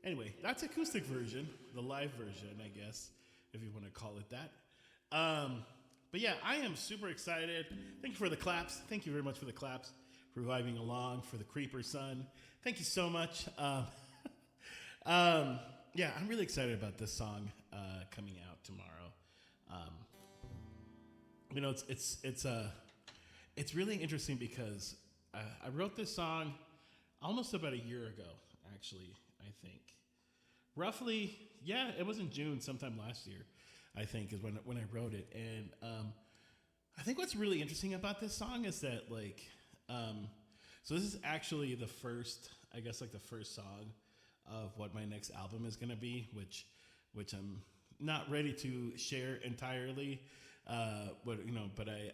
Anyway, that's acoustic version, the live version, I guess, if you want to call it that. But yeah, I am super excited. Thank you for the claps. Thank you very much for the claps, for vibing along, for the Creeper Sun. Thank you so much. Yeah, I'm really excited about this song coming out tomorrow. Um, it's really interesting because I wrote this song almost about a year ago, actually. I think roughly, yeah, it was in June, sometime last year. I think is when I wrote it, and I think what's really interesting about this song is that so this is actually the first, I guess, like the first song of what my next album is gonna be, which I'm not ready to share entirely. But I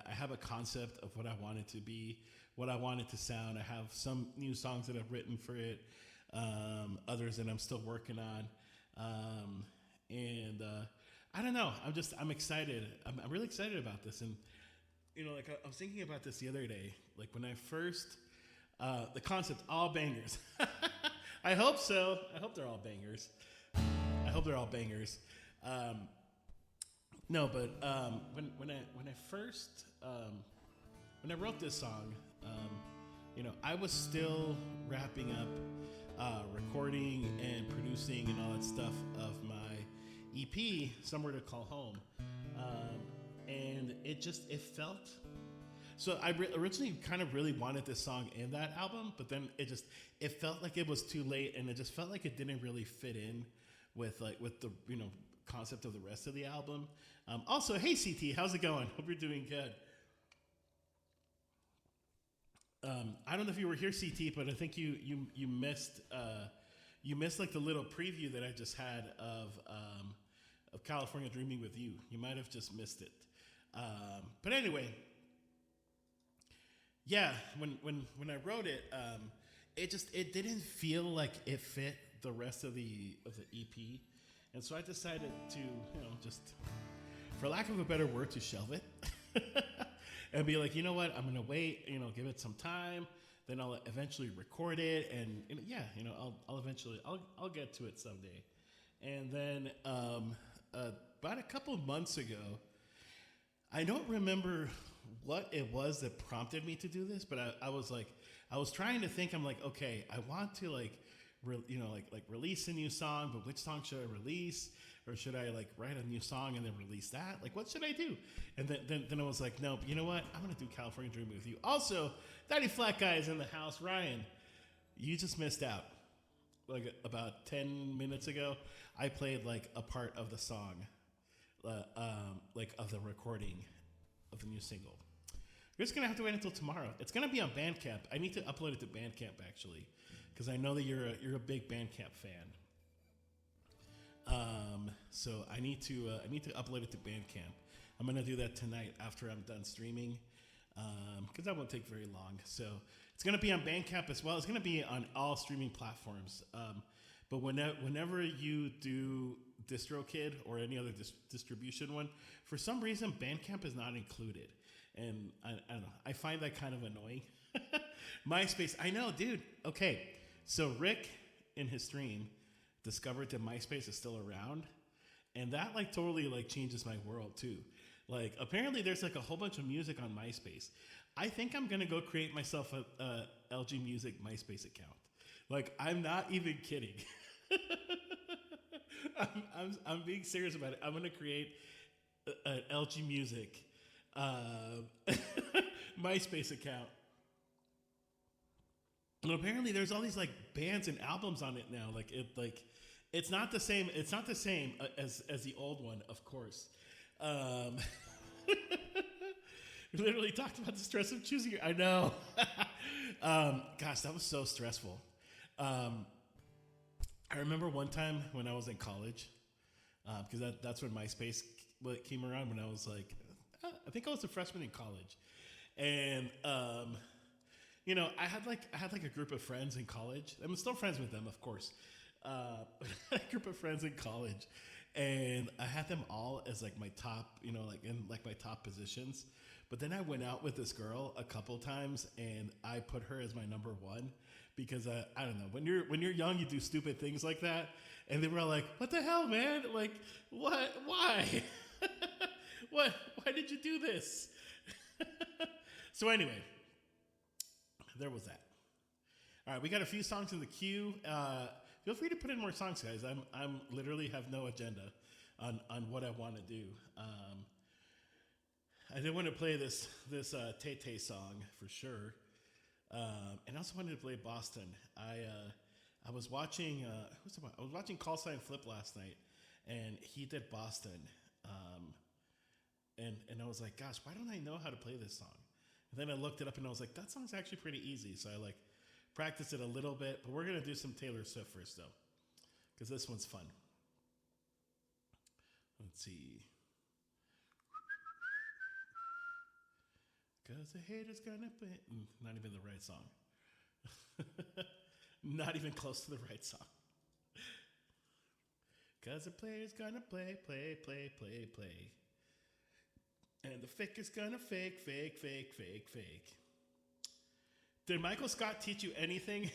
have a concept of what I want it to be, what I want it to sound. I have some new songs that I've written for it, others that I'm still working on, and I don't know. I'm excited. I'm really excited about this, and I was thinking about this the other day, like when I first, the concept, all bangers. I hope so. I hope they're all bangers. I hope they're all bangers. No, but when I first when I wrote this song, I was still wrapping up recording and producing and all that stuff of my EP, Somewhere to Call Home, and it felt. So I originally kind of really wanted this song in that album, but then it felt like it was too late, and it just felt like it didn't really fit in with the concept of the rest of the album. Also, hey CT, how's it going? Hope you're doing good. I don't know if you were here, CT, but I think you missed like the little preview that I just had of California Dreaming with You. You might have just missed it. But anyway, yeah, when I wrote it, it didn't feel like it fit the rest of the EP, and so I decided to just, for lack of a better word, to shelve it and be like, you know what, I'm gonna wait, give it some time, then I'll eventually record it, and I'll eventually I'll get to it someday. And then about a couple of months ago, I don't remember what it was that prompted me to do this, but I was trying to think. I'm like, okay, I want to release a new song, but which song should I release? Or should I write a new song and then release that? Like, what should I do? And then I was like, no, but you know what? I'm gonna do California Dreaming with You. Also, Daddy Flat Guy is in the house. Ryan, you just missed out. Like about 10 minutes ago, I played a part of the song, of the recording of the new single. You're just gonna have to wait until tomorrow. It's gonna be on Bandcamp. I need to upload it to Bandcamp actually, because I know that you're a big Bandcamp fan. So I need to upload it to Bandcamp. I'm gonna do that tonight after I'm done streaming, because that won't take very long. So it's gonna be on Bandcamp as well. It's gonna be on all streaming platforms. But whenever you do DistroKid or any other distribution one, for some reason Bandcamp is not included, and I don't know. I find that kind of annoying. MySpace, I know, dude. Okay, so Rick in his stream discovered that MySpace is still around, and that totally changes my world too. Apparently there's a whole bunch of music on MySpace. I think I'm gonna go create myself a LG Music MySpace account. I'm not even kidding. I'm being serious about it. I'm gonna create an LG Music MySpace account. And apparently there's all these bands and albums on it now. It's not the same. It's not the same as the old one, of course. We literally talked about the stress of choosing. I know. Gosh, that was so stressful. I remember one time when I was in college, because that's when MySpace came around. When I was I think I was a freshman in college, and I had a group of friends in college. I'm still friends with them, of course. A group of friends in college, and I had them all as like my top, like in like my top positions. But then I went out with this girl a couple times, and I put her as my number one because I don't know, when you're young, you do stupid things like that, and they were all like, "What the hell, man? Like, what? Why? What? Why did you do this?" So anyway, there was that. All right, we got a few songs in the queue. Feel free to put in more songs, guys. I'm literally have no agenda on what I want to do. I did want to play this Tay Tay song for sure, and I also wanted to play Boston. I was watching I was watching Call Sign Flip last night, and he did Boston, and I was like, gosh, why don't I know how to play this song? And then I looked it up, and I was like, that song's actually pretty easy. So I like practiced it a little bit, but we're gonna do some Taylor Swift first though, because this one's fun. Let's see. Cause the haters gonna play. Not even the right song. Not even close to the right song. Cause the player's gonna play. And the fake is gonna fake. Did Michael Scott teach you anything?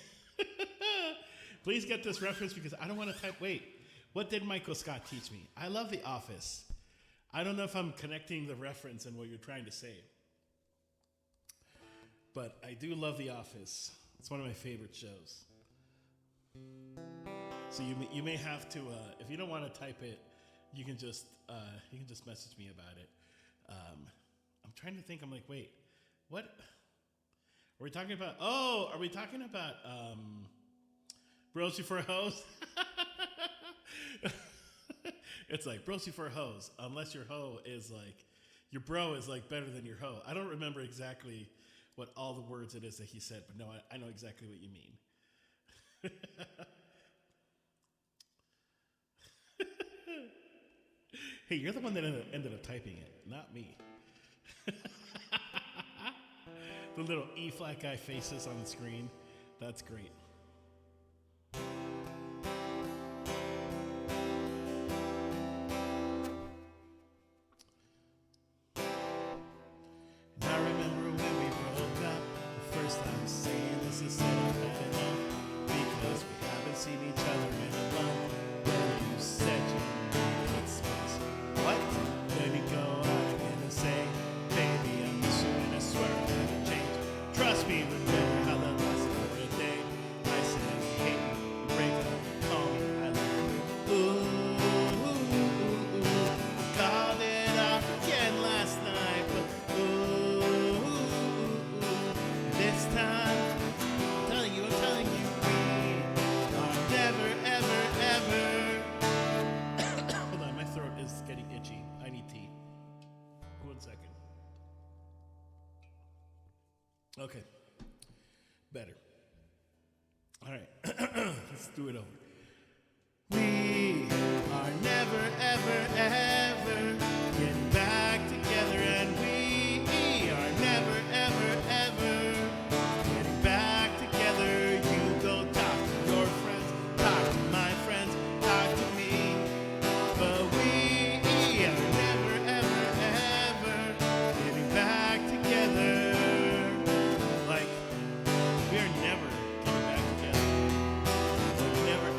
Please get this reference because I don't want to type. Wait, what did Michael Scott teach me? I love The Office. I don't know if I'm connecting the reference and what you're trying to say. But I do love The Office. It's one of my favorite shows. So you may have to if you don't want to type it, you can just message me about it. I'm trying to think. I'm like, wait, what are we talking about? Oh, are we talking about Bros for Hoes? It's like Bros for Hoes, unless your hoe is like your bro is like better than your hoe. I don't remember exactly what all the words it is that he said, but no, I know exactly what you mean. Hey, you're the one that ended up typing it, not me. The little E-flat guy faces on the screen. That's great. And I remember when we broke up, the first time saying this instead of having love, because we haven't seen each other in a month. When you said you needed space, what? Then you go out again and say, baby, I miss you and I swear I'll never change. Trust me, remember how that lasted for a day. I said I hate you, break up, call me, I love you. Ooh, called it off again last night, but this time, I'm telling you, we are never, ever, ever. Hold on, my throat is getting itchy. I need tea. 1 second. Okay. Better. All right. Let's do it over. We are never, ever, ever getting back together, and we are never, ever, ever getting back together. You go talk to your friends, talk to my friends, talk to me. But we are never, ever, ever getting back together. Like, we are never getting back together. Like, never,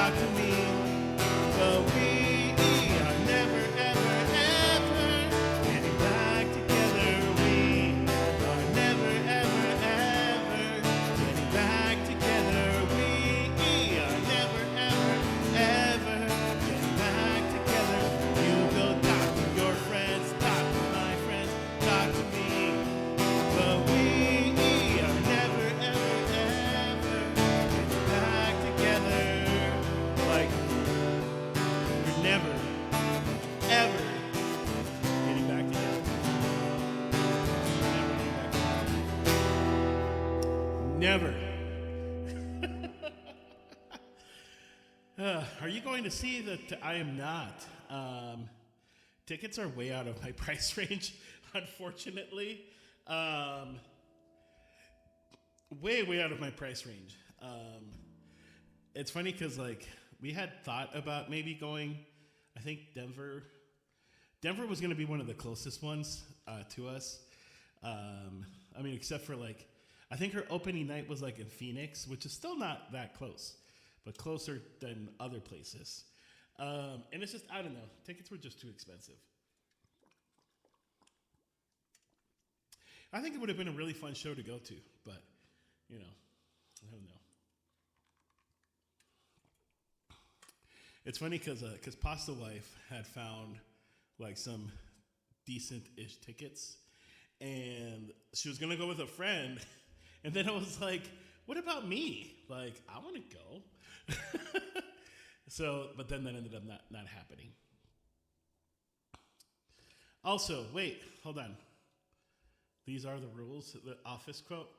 talk to me. But we are never, ever, ever getting back together. We are never, ever, ever getting back together. We are never, ever, ever getting back together. You go talk to your friends, talk to my friends, talk to me. But we are never, ever, ever getting back together. Like, we're never, ever getting back together. Never. Are you going to see that? I am not. Tickets are way out of my price range, unfortunately. Way out of my price range. It's funny because like we had thought about maybe going. I think Denver was going to be one of the closest ones to us. I mean, except for like, I think her opening night was like in Phoenix, which is still not that close, but closer than other places. And it's just, I don't know, tickets were just too expensive. I think it would have been a really fun show to go to, but, you know, I don't know. It's funny because Pasta Wife had found like some decent-ish tickets, and she was gonna go with a friend, and then I was like, "What about me? Like, I want to go." So, but then that ended up not happening. Also, wait, hold on. These are the rules. The Office quote.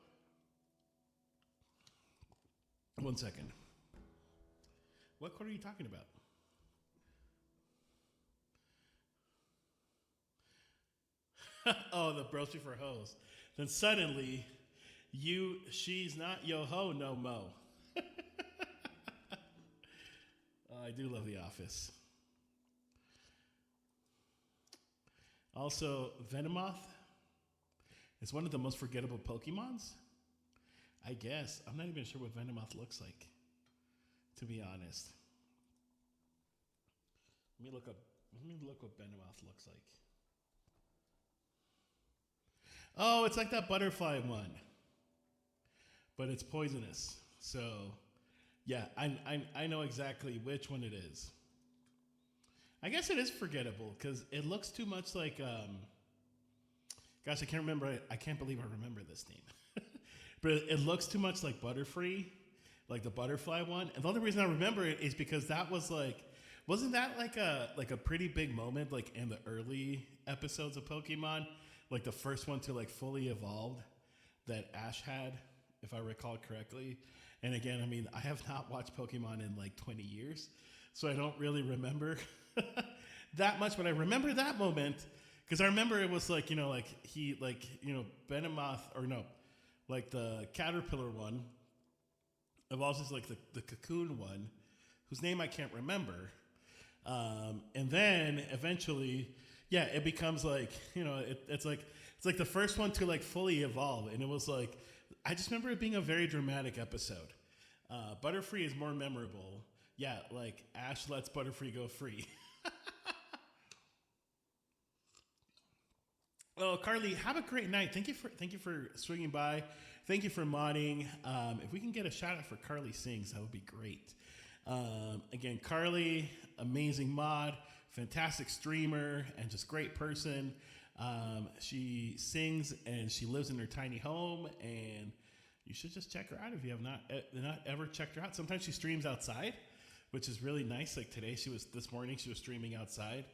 One second. What quote are you talking about? Oh, the bros before hoes. Then suddenly, she's not yo ho no mo. I do love The Office. Also, Venomoth is one of the most forgettable Pokemons. I guess. I'm not even sure what Venomoth looks like, to be honest. Let me look what Venomoth looks like. Oh, it's like that butterfly one, but it's poisonous. So, yeah, I know exactly which one it is. I guess it is forgettable because it looks too much like. Gosh, I can't remember. I can't believe I remember this name, but it looks too much like Butterfree, like the butterfly one. And the only reason I remember it is because that was like, wasn't that like a pretty big moment like in the early episodes of Pokemon? Like the first one to like fully evolve that Ash had, if I recall correctly. And again, I mean, I have not watched Pokemon in like 20 years, so I don't really remember that much. But I remember that moment because I remember it was like, like he, like, Venomoth, or no, like the caterpillar one evolves as like the cocoon one, whose name I can't remember. And then eventually, yeah, it becomes like, it's like the first one to like fully evolve. And it was like, I just remember it being a very dramatic episode. Butterfree is more memorable. Yeah, like Ash lets Butterfree go free. Oh, Carly, have a great night. Thank you for swinging by. Thank you for modding. If we can get a shout out for Carly Sings, that would be great. Again, Carly, amazing mod, fantastic streamer, and just great person. She sings and she lives in her tiny home, and you should just check her out if you have not ever checked her out. Sometimes she streams outside, which is really nice. Like this morning she was streaming outside,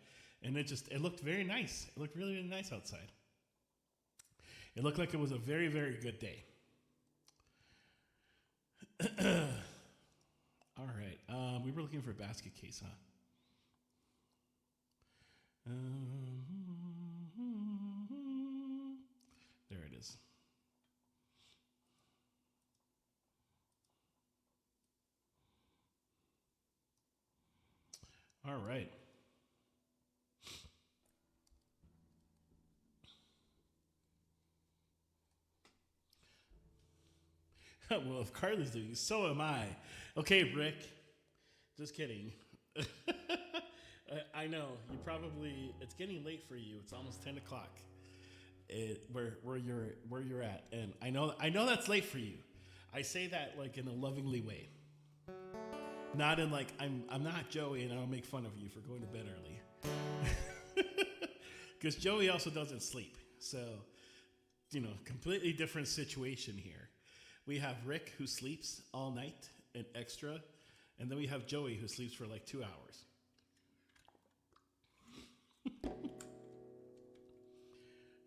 and it looked very nice. It looked really, really nice outside. It looked like it was a very, very good day. All right. We were looking for a basket case, huh? There it is. All right. Well, if Carly's doing it, so am I. Okay, Rick. Just kidding. I know you probably. It's getting late for you. It's almost 10 o'clock. Where you're at, and I know that's late for you. I say that like in a lovingly way, not in like I'm not Joey and I'll make fun of you for going to bed early, because Joey also doesn't sleep. So, completely different situation here. We have Rick who sleeps all night and extra, and then we have Joey who sleeps for like 2 hours.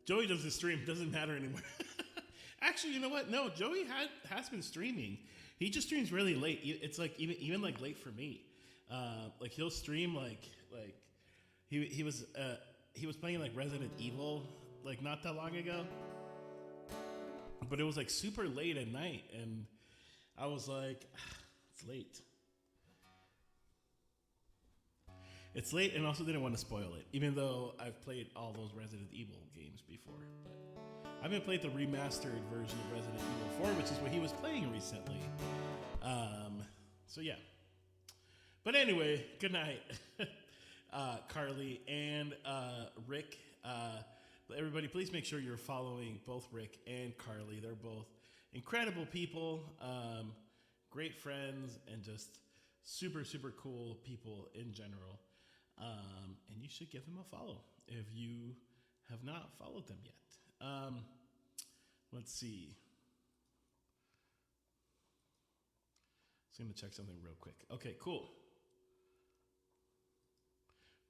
Joey doesn't stream, doesn't matter anymore. Actually, you know what? No, Joey has been streaming. He just streams really late. It's like even like late for me. Like he'll stream like he was playing like Resident Evil like not that long ago. But it was like super late at night, and I was like, it's late. It's late, and also didn't want to spoil it, even though I've played all those Resident Evil games before. But I haven't played the remastered version of Resident Evil 4, which is what he was playing recently. So yeah. But anyway, good night, Carly and Rick. Everybody, please make sure you're following both Rick and Carly. They're both incredible people, great friends, and just super, super cool people in general. And you should give them a follow if you have not followed them yet. Let's see. Just going to check something real quick. Okay, cool.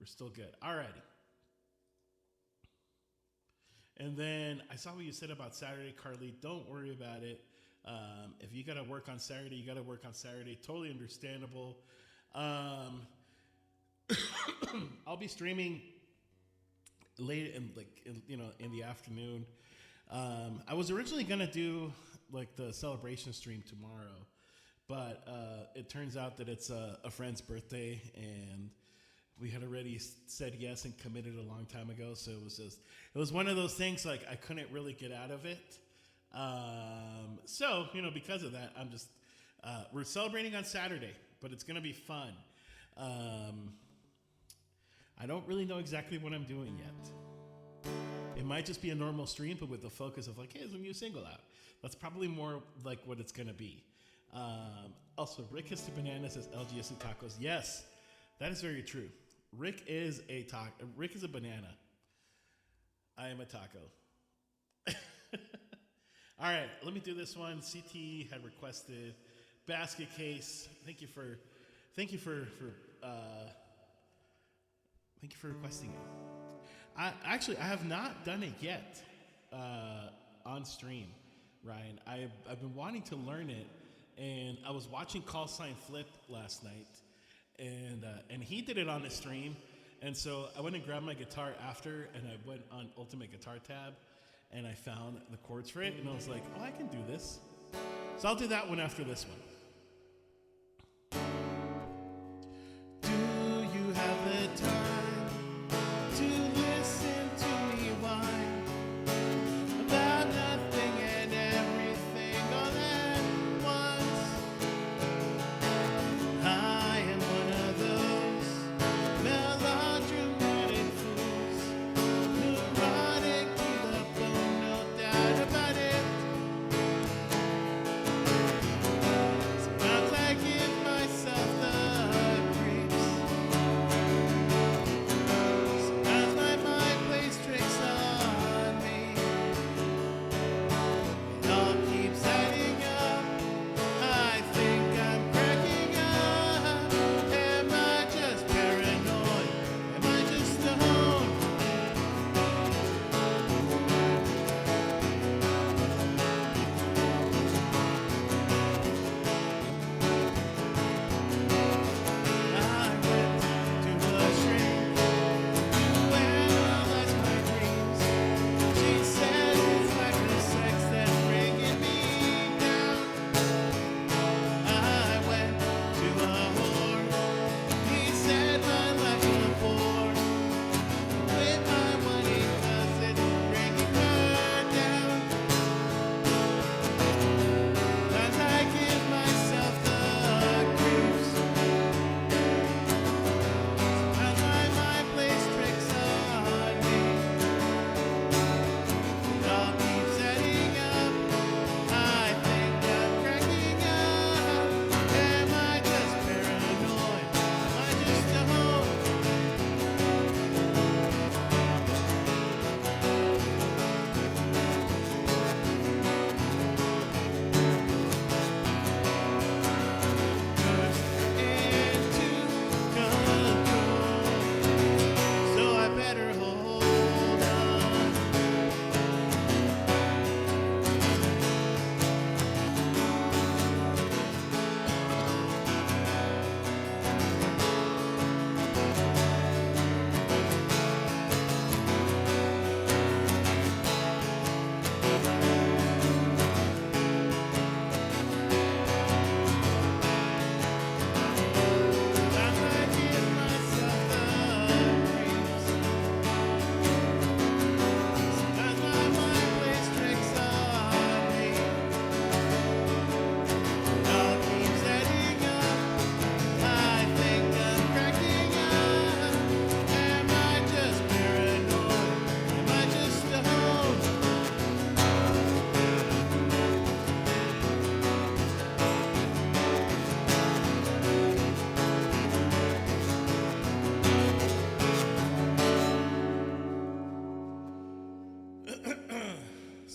We're still good. Alrighty. And then I saw what you said about Saturday, Carly. Don't worry about it. If you got to work on Saturday, you got to work on Saturday. Totally understandable. I'll be streaming late in the afternoon. I was originally gonna do like the celebration stream tomorrow, but it turns out that it's a friend's birthday, and we had already said yes and committed a long time ago. So it was one of those things like I couldn't really get out of it. So because of that, I'm just we're celebrating on Saturday, but it's gonna be fun. I don't really know exactly what I'm doing yet. It might just be a normal stream, but with the focus of like, hey, there's a new single out. That's probably more like what it's gonna be. Also, Rick is the banana, says LGS and tacos. Yes, that is very true. Rick is a banana. I am a taco. All right, let me do this one. CT had requested basket case. Thank you for requesting it. I have not done it yet on stream, Ryan. I've been wanting to learn it, and I was watching Call Sign Flip last night, and he did it on his stream, and so I went and grabbed my guitar after, and I went on Ultimate Guitar tab, and I found the chords for it, and I was like, oh, I can do this. So I'll do that one after this one. Do you have the time to listen to me whine about nothing and everything all at once? I am one of those melodramatic fools, neurotic to the bone, no doubt about it.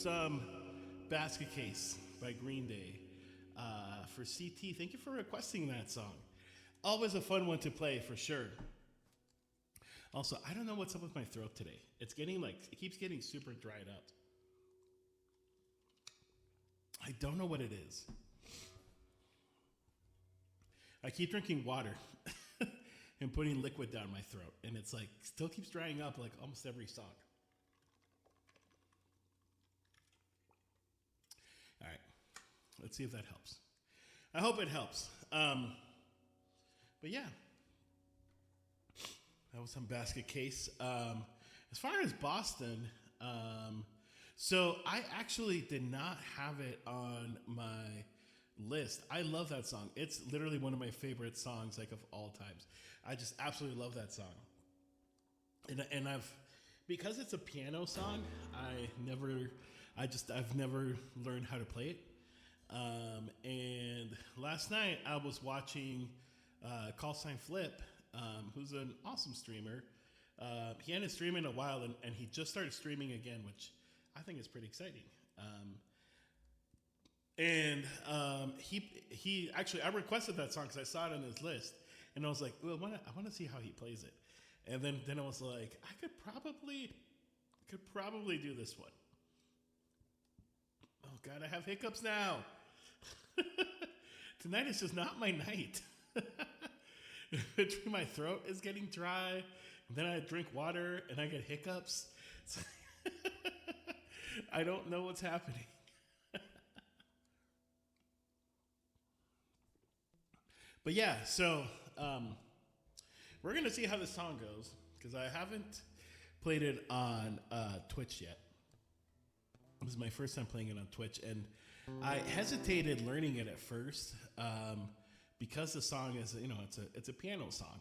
some Basket Case by Green Day. For CT, thank you for requesting that song. Always a fun one to play for sure. Also, I don't know what's up with my throat today. It's getting it keeps getting super dried up. I don't know what it is. I keep drinking water and putting liquid down my throat, and it's like still keeps drying up like almost every song. All right, let's see if that helps. I hope it helps. But yeah, that was some Basket Case. As far as Boston, so I actually did not have it on my list. I love that song. It's literally one of my favorite songs like of all times. I just absolutely love that song. And because it's a piano song, I've never learned how to play it. And last night I was watching Call Sign Flip, who's an awesome streamer. He hadn't streamed in a while, and he just started streaming again, which I think is pretty exciting. He actually, I requested that song because I saw it on his list, and I was like, well, I want to see how he plays it. And then I was like, I could probably do this one. Oh God, I have hiccups now. Tonight is just not my night. Between my throat is getting dry, and then I drink water and I get hiccups. I don't know what's happening. But yeah, so we're going to see how this song goes, because I haven't played it on Twitch yet. This is my first time playing it on Twitch, and I hesitated learning it at first because the song is, it's a piano song.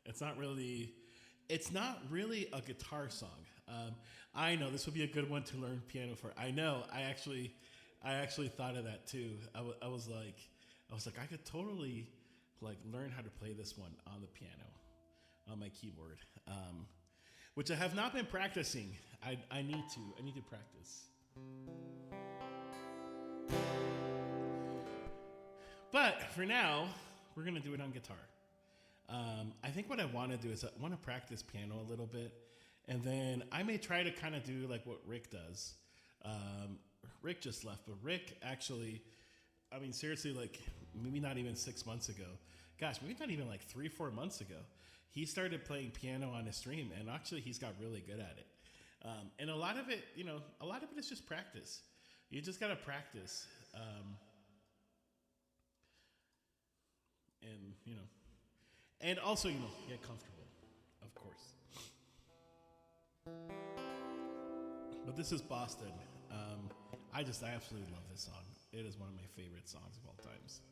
It's not really a guitar song. I know this would be a good one to learn piano for. I know. I actually thought of that too. I was like, I could totally learn how to play this one on the piano, on my keyboard, which I have not been practicing. I need to practice. But for now, we're gonna do it on guitar. I think what I want to do is I want to practice piano a little bit, and then I may try to kind of do like what Rick does. Rick just left, but Rick actually, I mean, seriously, maybe not even 6 months ago. Gosh, maybe not even 3-4 months ago. He started playing piano on his stream, and actually he's got really good at it. And a lot of it is just practice. You just got to practice. And also, get comfortable, of course. But this is Boston. I absolutely love this song. It is one of my favorite songs of all times.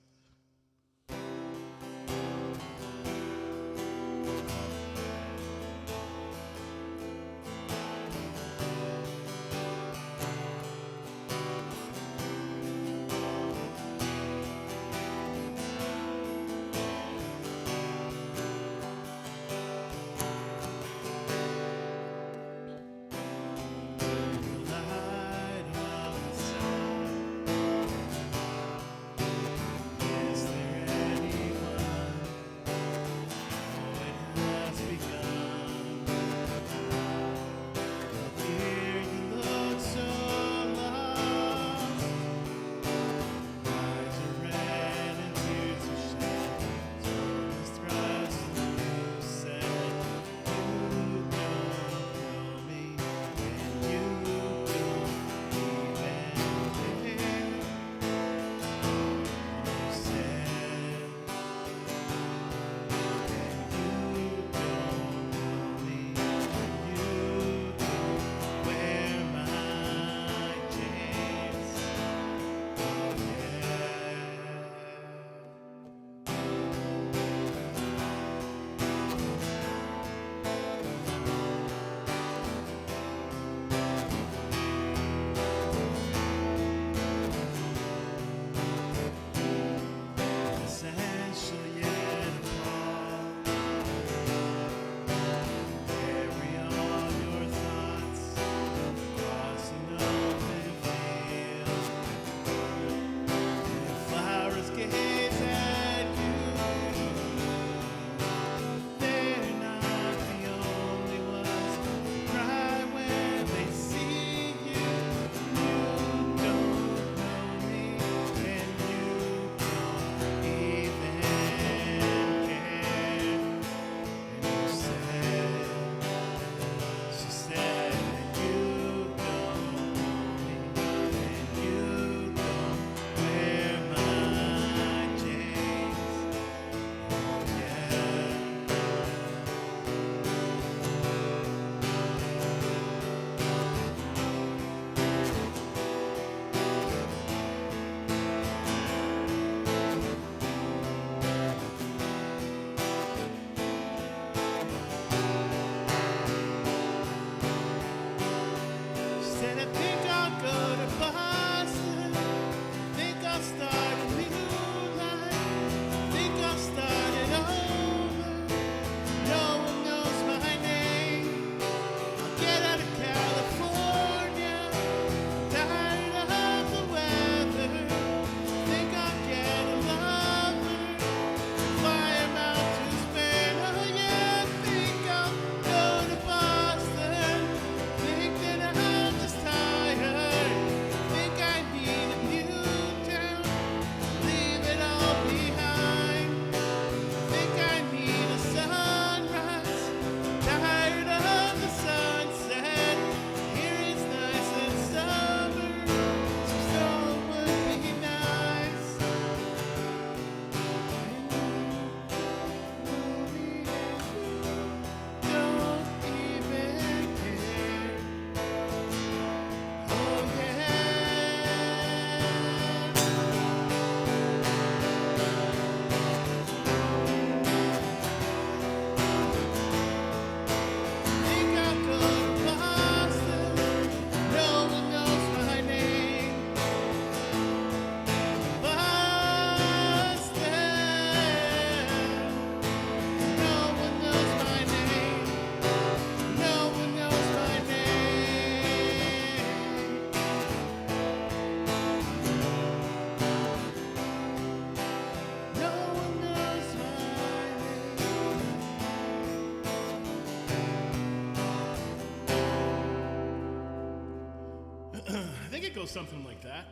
could go something like that.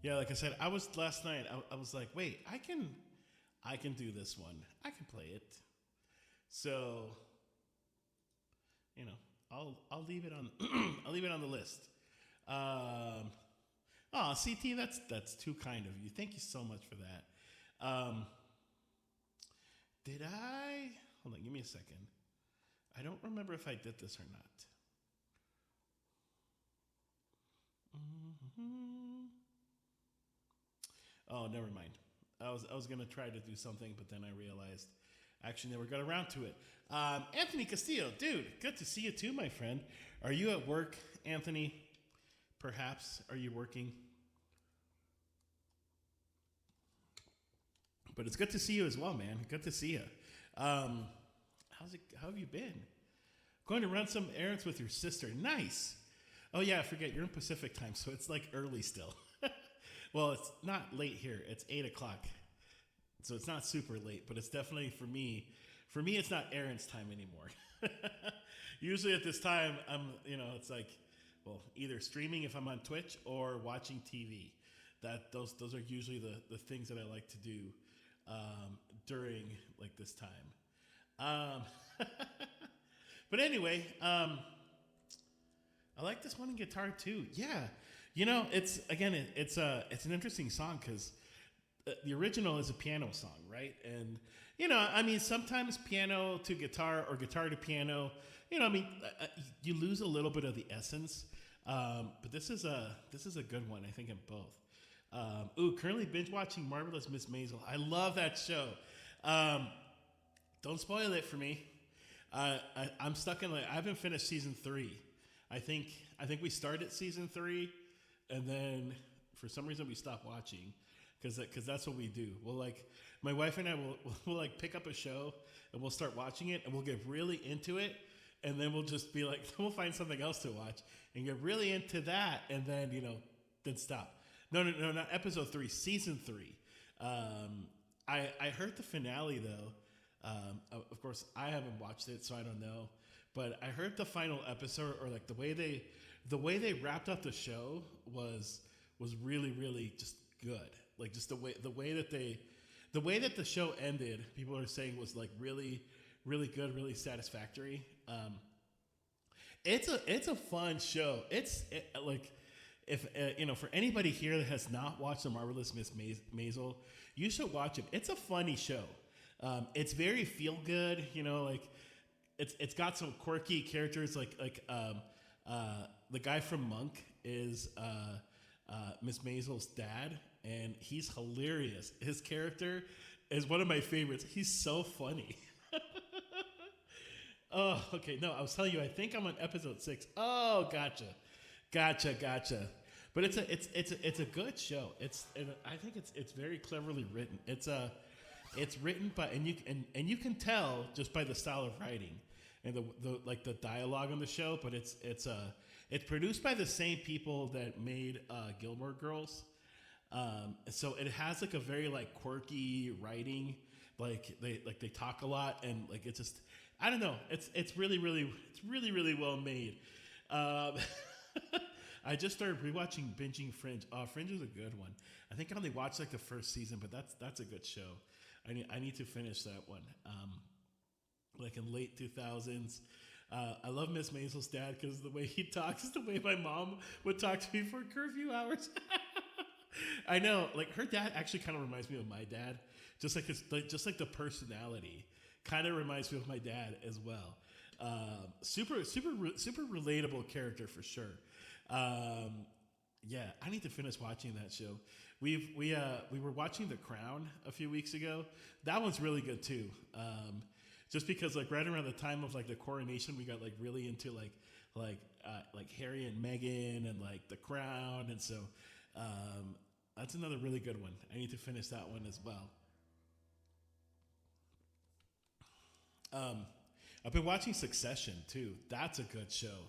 Yeah, like I said, I was last night. I was like, wait, I can do this one. I can play it. So, you know, I'll leave it on. I'll leave it on the list. CT, that's too kind of you. Thank you so much for that. Did I? Hold on, give me a second. I don't remember if I did this or not. Mm-hmm. Oh, never mind. I was gonna try to do something, but then I realized I actually never got around to it. Anthony Castillo, dude, good to see you too, my friend. Are you at work, Anthony? Perhaps are you working? But it's good to see you as well, man. Good to see you. How have you been? Going to run some errands with your sister. Nice. Oh yeah, I forget you're in Pacific time, so it's like early still. Well, it's not late here. It's 8:00, so it's not super late, but it's definitely for me. For me, it's not errands time anymore. Usually at this time, it's like, well, either streaming if I'm on Twitch or watching TV. Those are usually the things that I like to do during like this time. But anyway, I like this one in guitar too. Yeah, it's an interesting song because the original is a piano song, right? And sometimes piano to guitar or guitar to piano. You lose a little bit of the essence. But this is a good one, I think, in both. Currently binge watching Marvelous Miss Maisel. I love that show. Don't spoil it for me. I'm stuck in I haven't finished season 3. I think we started season 3, and then for some reason we stopped watching because that's what we do. We'll my wife and I will pick up a show and we'll start watching it and we'll get really into it, and then we'll just be we'll find something else to watch and get really into that, and then then stop. No, not episode 3, season 3. I heard the finale though. Of course, I haven't watched it, so I don't know. But I heard the final episode, or the way they wrapped up the show was really, really just good. Just the way that the show ended, people are saying was really, really good, really satisfactory. It's a fun show. If for anybody here that has not watched The Marvelous Miss Maisel, you should watch it. It's a funny show. It's very feel good. It's got some quirky characters. The guy from Monk is Miss Maisel's dad, and he's hilarious. His character is one of my favorites. He's so funny. Oh, okay. No, I was telling you, I think I'm on episode 6. Oh, gotcha. But it's a good show. I think it's very cleverly written. It's written by, and you can tell just by the style of writing and the dialogue on the show. But it's produced by the same people that made Gilmore Girls. So it has a very quirky writing. They talk a lot, and it's just, I don't know. It's really well made. I just started rewatching binging Fringe. Fringe is a good one. I think I only watched the first season, but that's a good show. I need to finish that one. In late 2000s. I love Miss Maisel's dad because the way he talks is the way my mom would talk to me for curfew hours. I know, her dad actually kind of reminds me of my dad, just the personality kind of reminds me of my dad as well. Super relatable character for sure. Yeah, I need to finish watching that show. We were watching The Crown a few weeks ago. That one's really good too. Just because right around the time of the coronation, we got really into Harry and Meghan and The Crown, and so that's another really good one. I need to finish that one as well. I've been watching Succession too. That's a good show.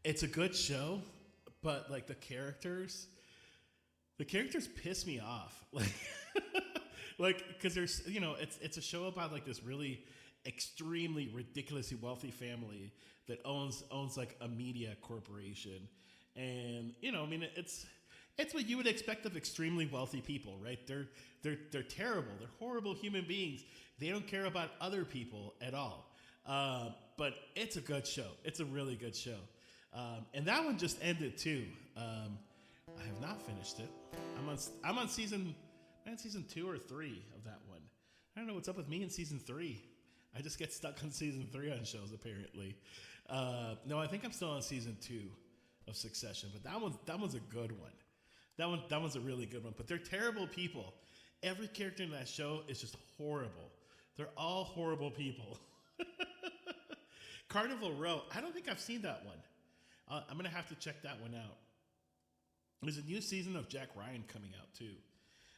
It's a good show, but the characters piss me off. Because there's, it's a show about this really extremely ridiculously wealthy family that owns like a media corporation, and I mean, it's what you would expect of extremely wealthy people, right? They're terrible. They're horrible human beings. They don't care about other people at all. But it's a good show. It's a really good show. And that one just ended too. I have not finished it. I'm on season 2 or 3 of that one. I don't know what's up with me in season 3. I just get stuck on season 3 on shows apparently. No, I think I'm still on season 2 of Succession, but that one's a good one. That one's a really good one. But they're terrible people. Every character in that show is just horrible. They're all horrible people. Carnival Row. I don't think I've seen that one. I'm gonna have to check that one out. There's a new season of Jack Ryan coming out too.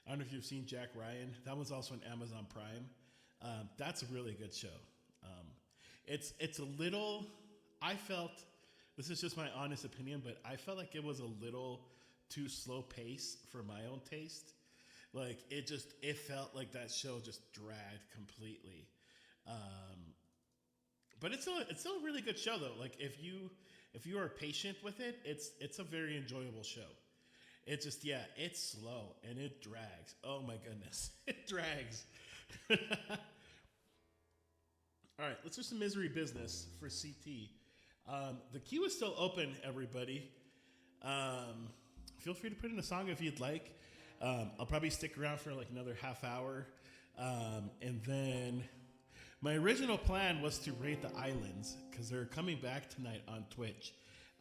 I don't know if you've seen Jack Ryan. That one's also on Amazon Prime. That's a really good show. It's a little. I felt, this is just my honest opinion, but I felt like it was a little too slow pace for my own taste. Like it felt like that show just dragged completely. But it's still a really good show though. Like if you are patient with it, it's a very enjoyable show. It's just, it's slow and it drags. Oh my goodness, it drags. All right, let's do some misery business for CT. The queue is still open, everybody. Feel free to put in a song if you'd like. I'll probably stick around for like another half hour. And then my original plan was to raid the islands because they're coming back tonight on Twitch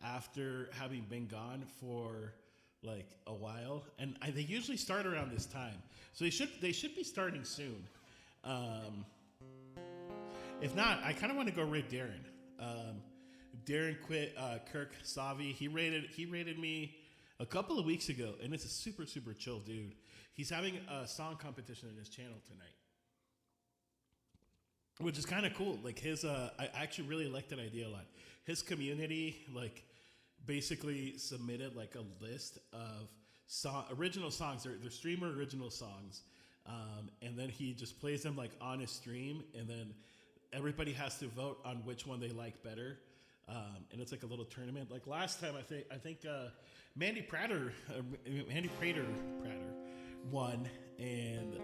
after having been gone for like a while. And they usually start around this time. So they should be starting soon. If not, I kind of want to go raid Darren. Darren quit Kirk Savi. He raided me a couple of weeks ago, and it's a super, super chill dude. He's having a song competition in his channel tonight, which is kind of cool. Like I actually really like that idea a lot. His community, like, basically submitted like a list of original songs. They're streamer original songs, and then he just plays them like on his stream, and then everybody has to vote on which one they like better. And it's like a little tournament. Like last time, I think Mandy Prater won, and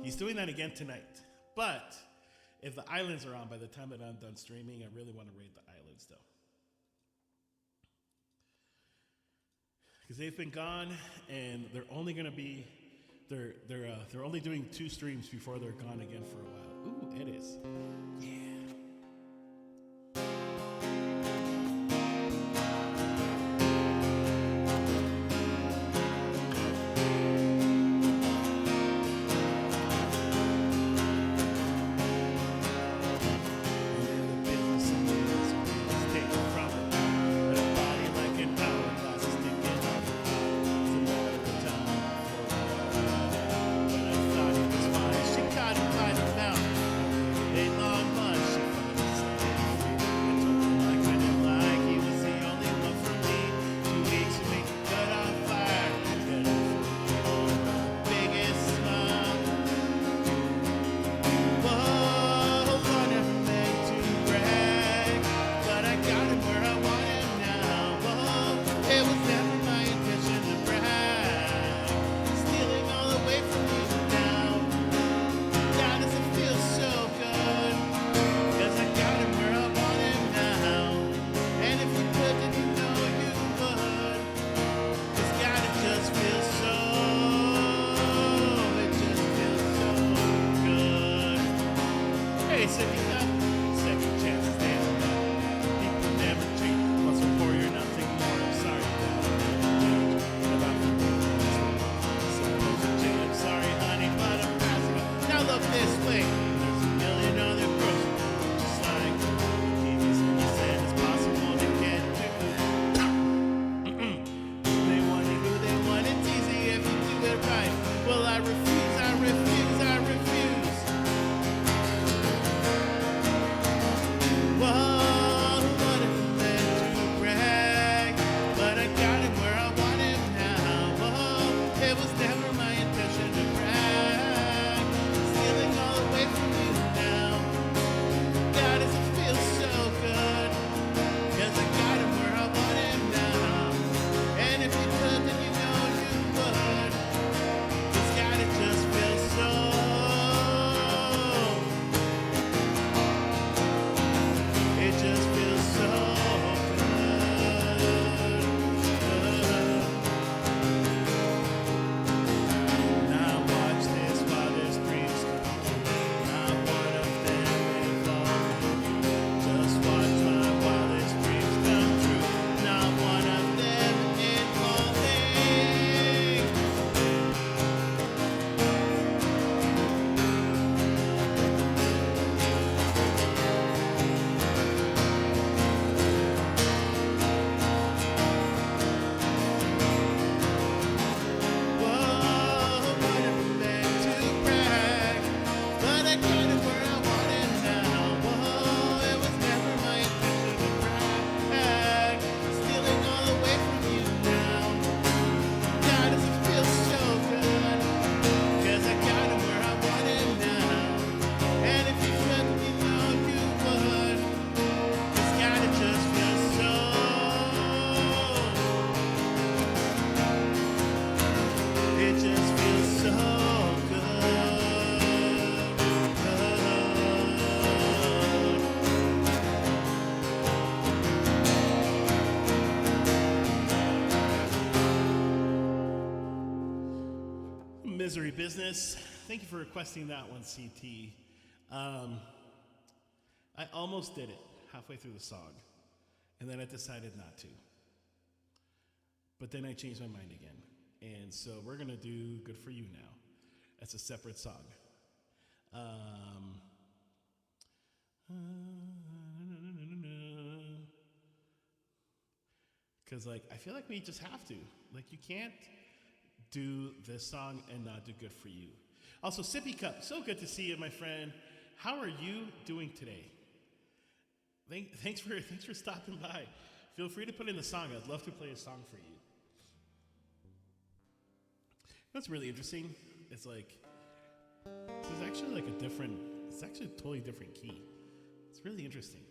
he's doing that again tonight. But if the islands are on by the time that I'm done streaming, I really want to raid the islands though, because they've been gone, and they're only going to be they're only doing 2 streams before they're gone again for a while. Ooh, it is. Yeah. Misery Business. Thank you for requesting that one, CT. I almost did it halfway through the song, and then I decided not to. But then I changed my mind again. And so we're going to do Good For You now. That's a separate song. Because, like, I feel like we just have to. Like, you can't do this song and not do Good For You. Also, Sippy Cup, so good to see you, my friend. How are you doing today? Thanks for stopping by. Feel free to put in the song. I'd love to play a song for you. What's really interesting is like, this is actually like it's actually a totally different key. It's really interesting.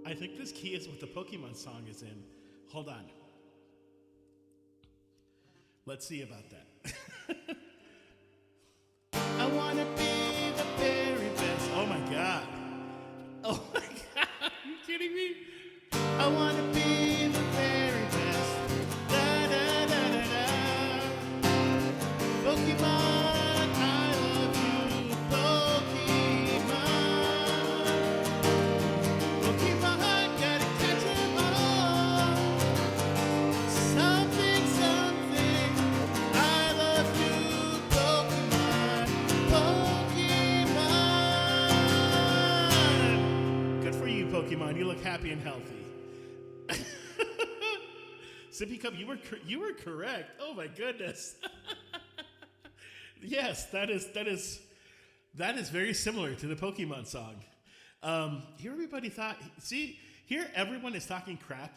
I think this key is what the Pokemon song is in. Hold on. Let's see about that. I want to be the very best. Oh my God. Oh my God. Are you kidding me? I want to be the very best. Da da da da da. Pokemon, I love you. Pokemon. Pokemon, gotta catch 'em all. Something, something. I love you. Pokemon. Pokemon. Good for you, Pokemon. You look happy and healthy. Sippy cup, you were correct. Oh my goodness. Yes, that is very similar to the Pokemon song. Here everybody thought. See, here everyone is talking crap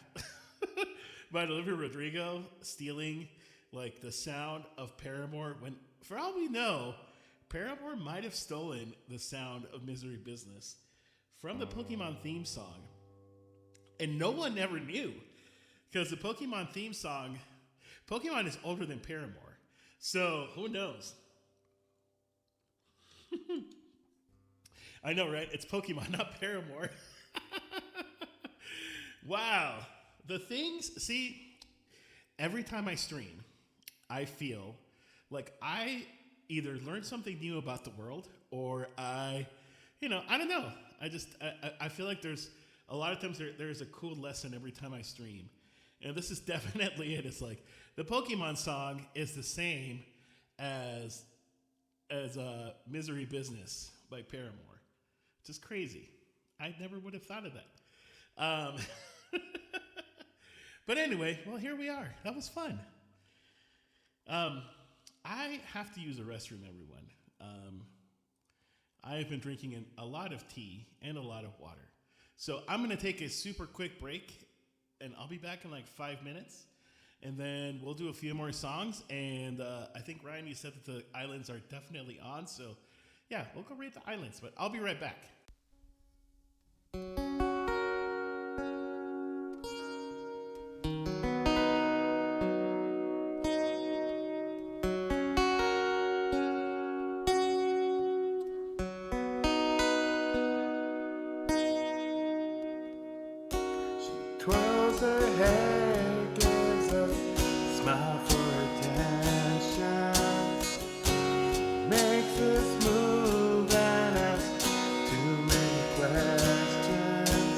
about Olivia Rodrigo stealing like the sound of Paramore. When, for all we know, Paramore might have stolen the sound of Misery Business from the Pokemon theme song, and no one ever knew because the Pokemon theme song, Pokemon is older than Paramore, so who knows? I know, right? It's Pokemon, not Paramore. Wow. The things, see, every time I stream, I feel like I either learn something new about the world or I don't know. I feel like there's a lot of times there's a cool lesson every time I stream. And this is definitely it. It's like the Pokemon song is the same as Misery Business by Paramore. Just crazy. I never would have thought of that. But anyway, well, here we are. That was fun. I have to use a restroom, everyone. I have been drinking a lot of tea and a lot of water. So I'm going to take a super quick break, and I'll be back in like 5 minutes. And then we'll do a few more songs. And I think, Ryan, you said that the islands are definitely on. So, yeah, we'll go rate the islands. But I'll be right back. Twirls her hair, gives a smile for attention, makes us move and asks too many questions.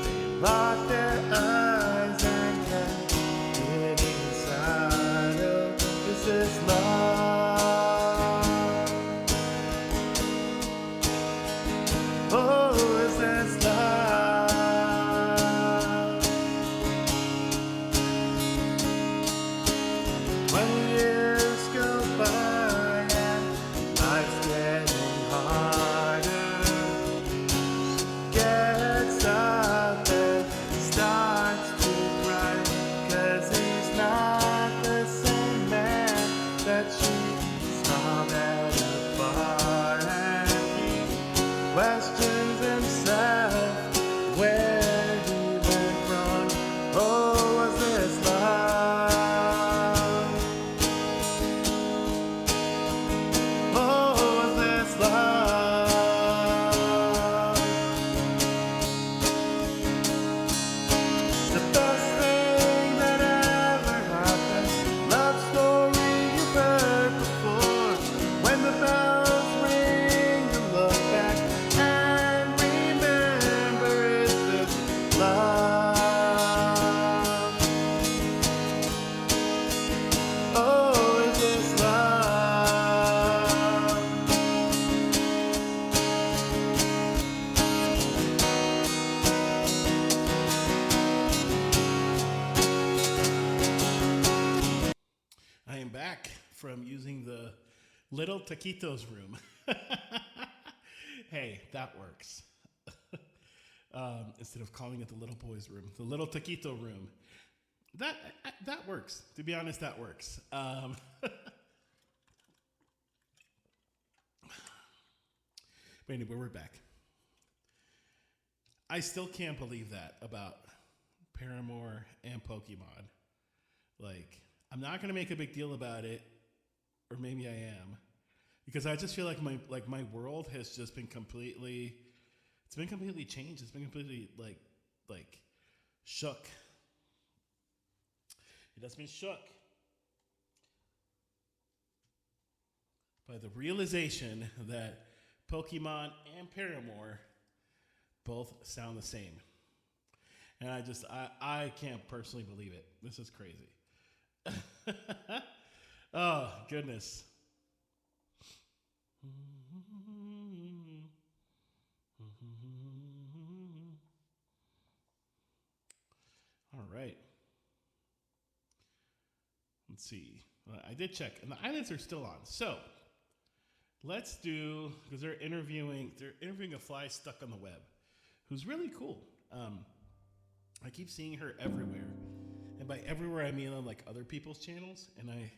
They lock their eyes and can't get inside. Oh, is this love? Oh, is this love? 20 years go by and life's getting harder. She gets up and starts to cry, 'cause he's not the same man that she saw at a bar. And he questions himself where he went wrong. Oh, was this love? Oh, was this love? The best thing that ever happened. Love story you've heard before. When the bells ring, you look back and remember, is this love? Oh, is this love? I am back from using the little taquitos room. Hey, that works. Instead of calling it the little boys room, the little taquito room. That works. To be honest, that works. But anyway, we're back. I still can't believe that about Paramore and Pokemon. Like, I'm not gonna make a big deal about it, or maybe I am, because I just feel like my world has just been completely changed. It's been completely like shook. It has been shook by the realization that Pokemon and Paramore both sound the same. And I can't personally believe it. This is crazy. Oh, goodness. right. Let's see. I did check, and the islands are still on. So let's do, because they're interviewing a fly stuck on the web, who's really cool. I keep seeing her everywhere, and by everywhere I mean on like other people's channels, and I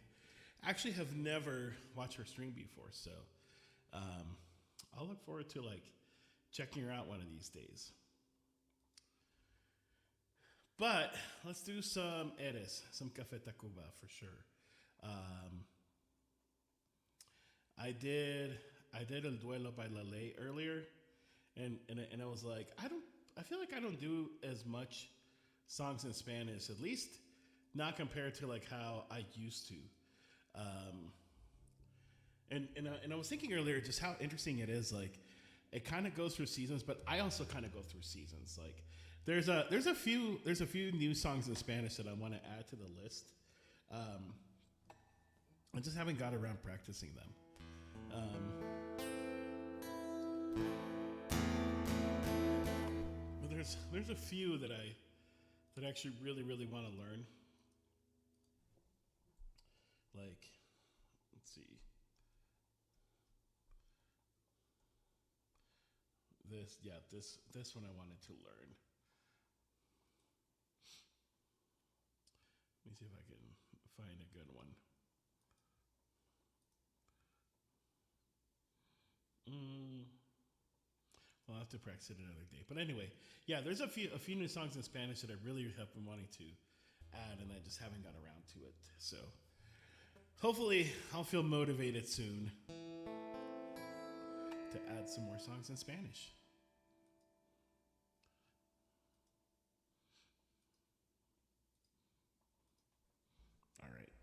actually have never watched her stream before. So I'll look forward to like checking her out one of these days. But let's do some Eres, some Café Tacuba for sure. I did El Duelo by Lele earlier, and I was like, I feel like I don't do as much songs in Spanish, at least not compared to like how I used to. And I was thinking earlier just how interesting it is. Like, it kind of goes through seasons, but I also kind of go through seasons. Like, there's a few new songs in Spanish that I want to add to the list. I just haven't got around practicing them. But there's a few that I actually really want to learn. Like, let's see. This one I wanted to learn. Let me see if I can find a good one. I'll have to practice it another day. But anyway, yeah, there's a few new songs in Spanish that I really have been wanting to add, and I just haven't got around to it. So hopefully I'll feel motivated soon to add some more songs in Spanish. All right.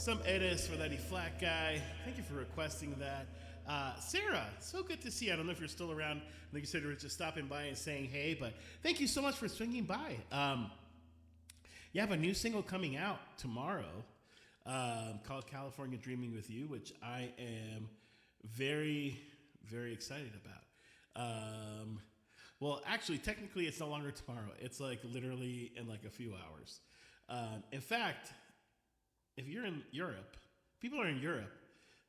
Some edits for that E flat guy. Thank you for requesting that. Sarah, so good to see you. I don't know if you're still around. I think you said you were just stopping by and saying hey, but thank you so much for swinging by. You have a new single coming out tomorrow called California Dreaming with You, which I am very, very excited about. Well, actually, technically, it's no longer tomorrow. It's like literally in like a few hours. In fact, if you're in Europe, people are in Europe,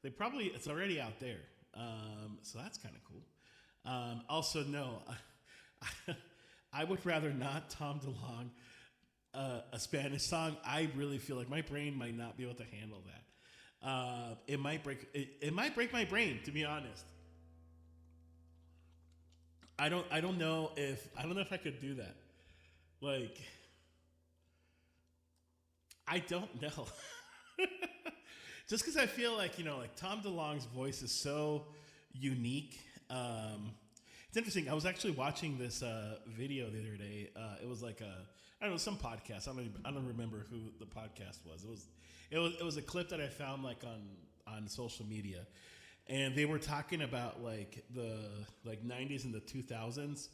it's already out there. So that's kind of cool. Also, no, I would rather not Tom DeLonge a Spanish song. I really feel like my brain might not be able to handle that. It might break my brain, to be honest. I don't know if I could do that. Like, I don't know. Just because I feel like, like Tom DeLonge's voice is so unique. It's interesting. I was actually watching this video the other day. It was like I don't know, some podcast. I don't remember who the podcast was. It was a clip that I found like on social media, and they were talking about like the 90s and the 2000s,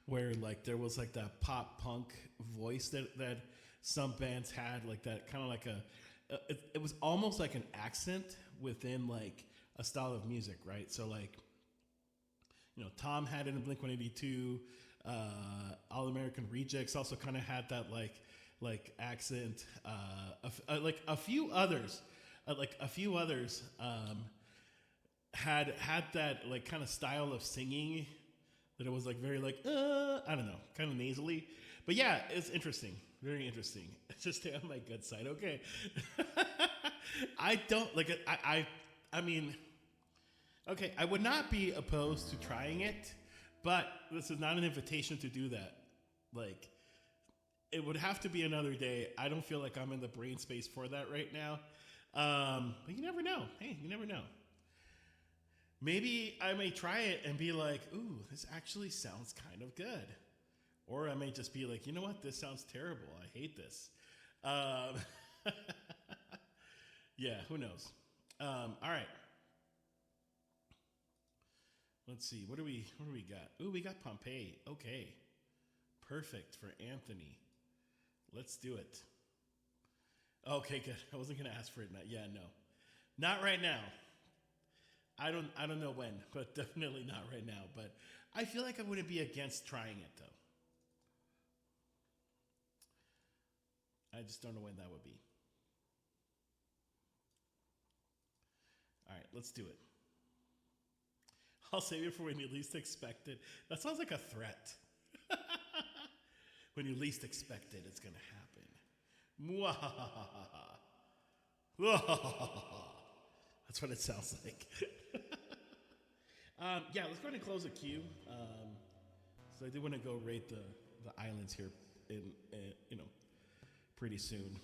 where like there was like that pop punk voice that some bands had, like that kind of like it was almost like an accent within like a style of music, right? So like, Tom had it in Blink-182. All American Rejects also kind of had that like accent. Like a few others had that like kind of style of singing that it was like very like I don't know, kind of nasally. But yeah, it's interesting, very interesting. Just stay on my good side, okay? I don't like it. I mean, okay, I would not be opposed to trying it. But this is not an invitation to do that. Like, it would have to be another day. I don't feel like I'm in the brain space for that right now. But you never know. Hey, you never know. Maybe I may try it and be like, ooh, this actually sounds kind of good. Or I may just be like, you know what? This sounds terrible. I hate this. Yeah, who knows? All right. Let's see. What do we got? Ooh, we got Pompeii. Okay. Perfect for Anthony. Let's do it. Okay, good. I wasn't gonna ask for it. No. Not right now. I don't know when, but definitely not right now. But I feel like I wouldn't be against trying it though. I just don't know when that would be. All right, let's do it. I'll save it for when you least expect it. That sounds like a threat. When you least expect it, it's going to happen. That's what it sounds like. Yeah, let's go ahead and close the queue. So I do want to go rate the islands here in pretty soon.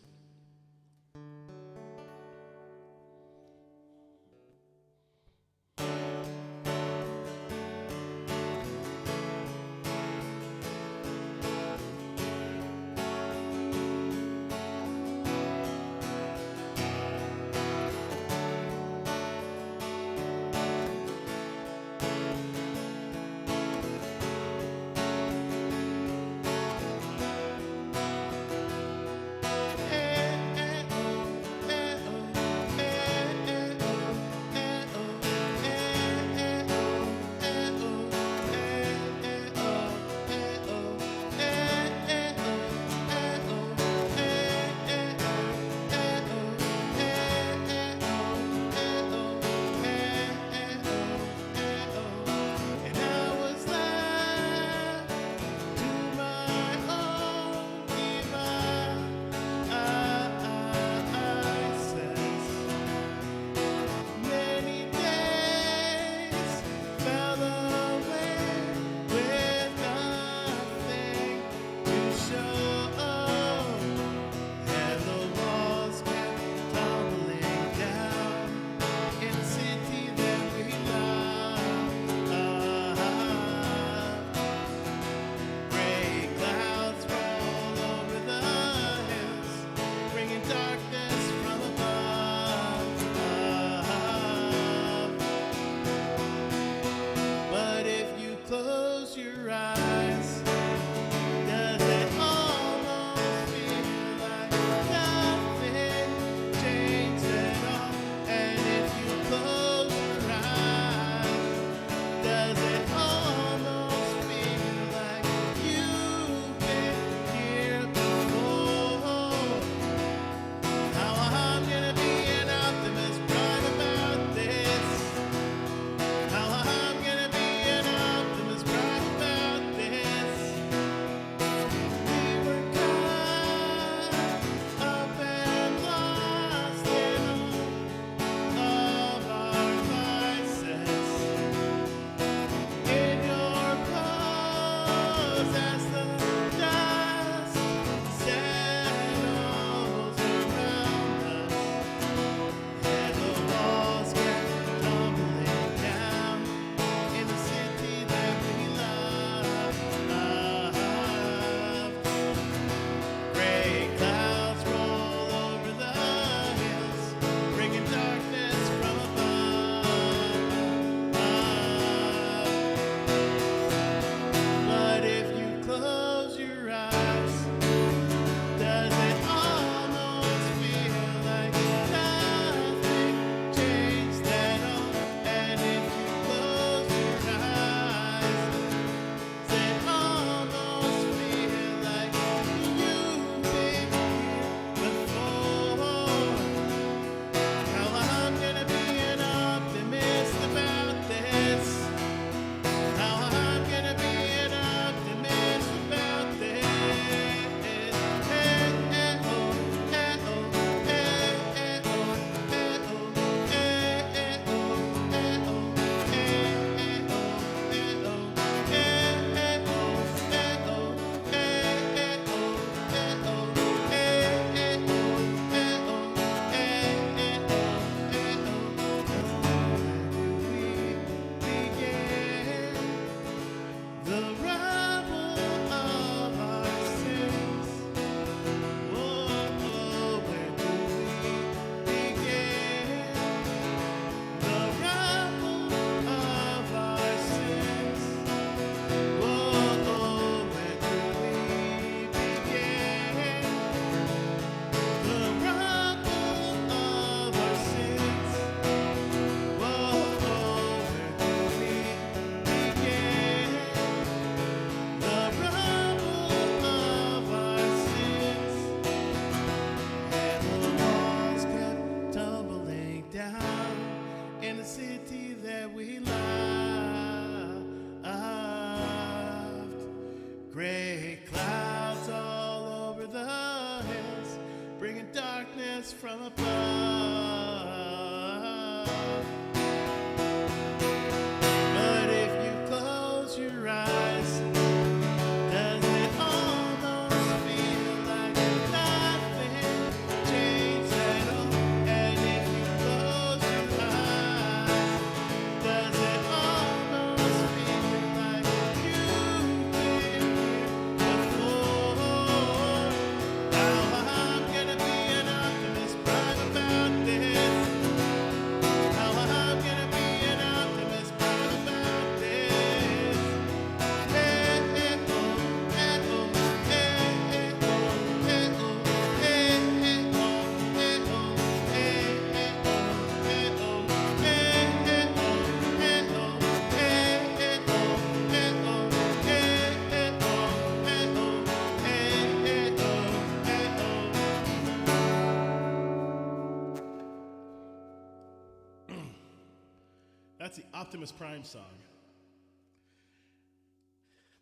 That's the Optimus Prime song.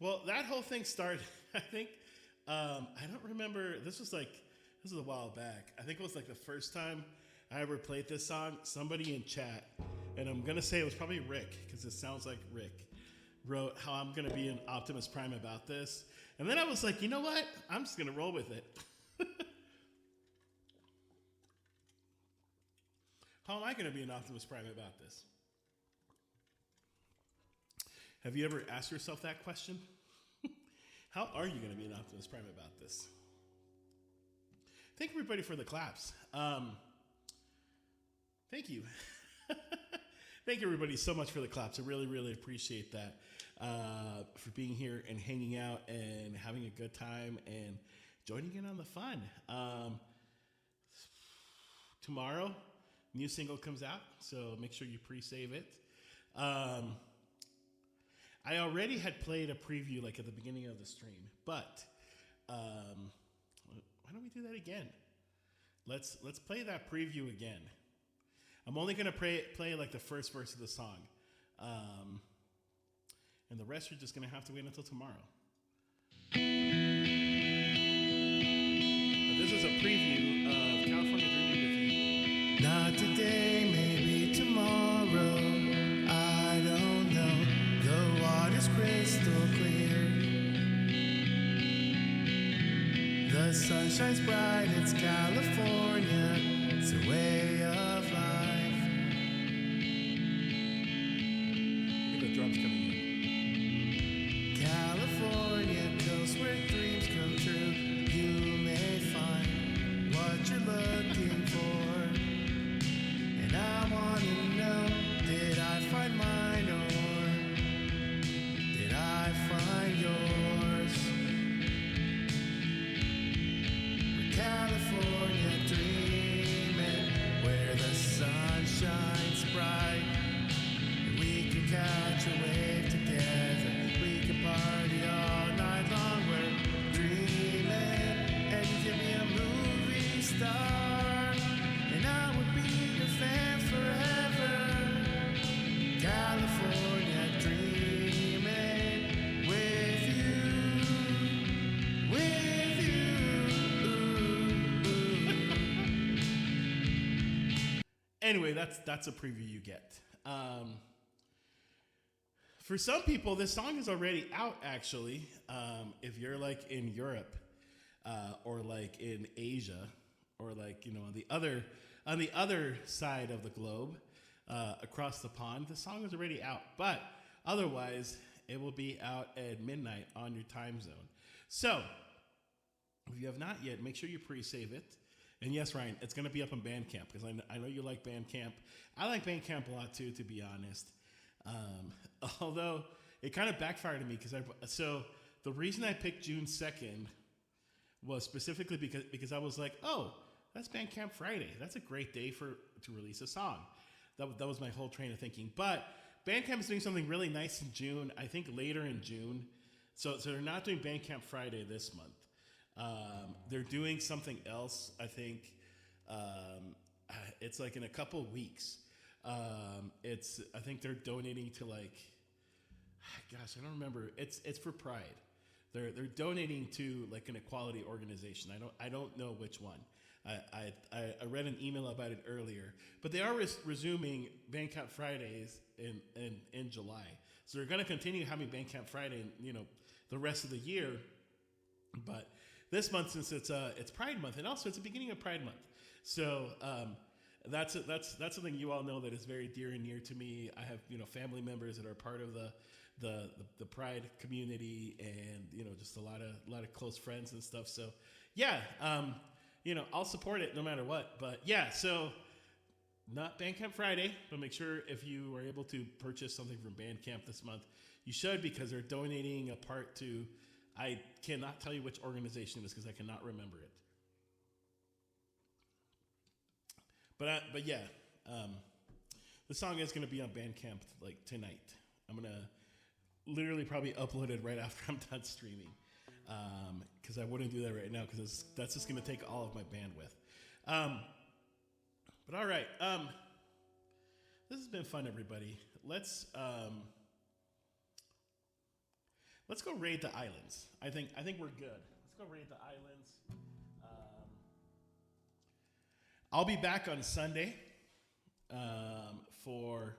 Well, that whole thing started, I think, I don't remember, this was a while back. I think it was like the first time I ever played this song. Somebody in chat, and I'm going to say it was probably Rick, because it sounds like Rick, wrote how I'm going to be an Optimus Prime about this. And then I was like, you know what? I'm just going to roll with it. How am I going to be an Optimus Prime about this? Have you ever asked yourself that question? How are you going to be an Optimus Prime about this? Thank everybody for the claps. Thank you. Thank everybody so much for the claps. I really, really appreciate that. For being here and hanging out and having a good time and joining in on the fun. Tomorrow, new single comes out, so make sure you pre-save it. I already had played a preview like at the beginning of the stream, but why don't we do that again? Let's play that preview again. I'm only gonna play like the first verse of the song, and the rest you're just gonna have to wait until tomorrow. But this is a preview of California Dreaming with You. Not today, maybe tomorrow. I don't know. The water's crystal clear. The sun shines bright. It's California. It's a way of life. Look at the drums coming in. California coast where dreams come true. You may find what you're looking for. And I wanna know, did I find mine or did I find yours? We're California dreaming, where the sun shines bright. And we can catch a wave together. We can party all night long. We're dreaming, and you can be a movie star, and I would be your fan forever. California dreaming with you, with you. Anyway, that's a preview you get. For some people, this song is already out. Actually, if you're like in Europe, or like in Asia, or like on the other side of the globe, across the pond, the song is already out. But otherwise, it will be out at midnight on your time zone. So, if you have not yet, make sure you pre-save it. And yes, Ryan, it's going to be up on Bandcamp, because I know you like Bandcamp. I like Bandcamp a lot too, to be honest. Although it kind of backfired on me, so the reason I picked June 2nd was specifically because I was like, oh, that's Bandcamp Friday. That's a great day to release a song. That was my whole train of thinking. But Bandcamp is doing something really nice in June. I think later in June. So they're not doing Bandcamp Friday this month. They're doing something else. I think it's like in a couple weeks. I think they're donating to like, gosh, I don't remember. It's for Pride. They're donating to like an equality organization. I don't know which one. I read an email about it earlier, but they are resuming Bandcamp Fridays in July. So they're going to continue having Bandcamp Friday, the rest of the year. But this month, since it's Pride Month, and also it's the beginning of Pride Month, so that's something you all know that is very dear and near to me. I have family members that are part of the Pride community, and just a lot of close friends and stuff. So yeah, I'll support it no matter what. But yeah, so not Bandcamp Friday, but make sure if you are able to purchase something from Bandcamp this month, you should, because they're donating a part to, I cannot tell you which organization it is because I cannot remember it. But yeah, the song is going to be on Bandcamp like tonight. I'm going to literally probably upload it right after I'm done streaming, because I wouldn't do that right now because that's just going to take all of my bandwidth. But all right, this has been fun, everybody. let's go raid the islands. I think we're good. Let's go raid the islands. I'll be back on Sunday for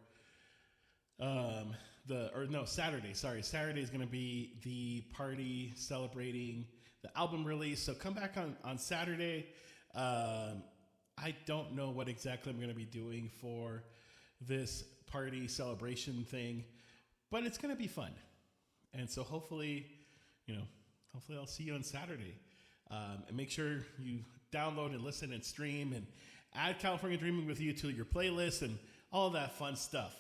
Saturday. Sorry, Saturday is going to be the party celebrating the album release. So come back on Saturday. I don't know what exactly I'm going to be doing for this party celebration thing, but it's going to be fun. And so hopefully I'll see you on Saturday. And make sure you download and listen and stream and add California Dreaming with You to your playlist and all of that fun stuff.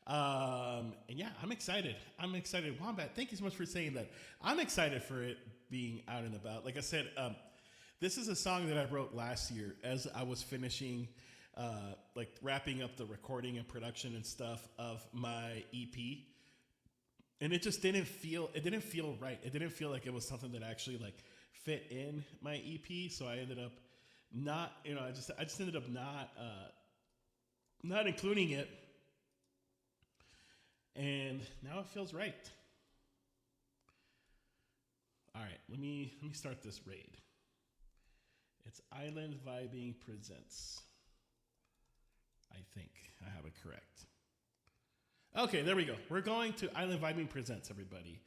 And yeah, I'm excited. Wombat, thank you so much for saying that. I'm excited for it being out and about. Like I said, this is a song that I wrote last year as I was finishing, wrapping up the recording and production and stuff of my EP. And it just didn't feel right. It didn't feel like it was something that actually fit in my EP. So I ended up not including it. And now it feels right. All right, let me start this raid. It's Island Vibing Presents. I think I have it correct. Okay, there we go. We're going to Island Vibing Presents, everybody.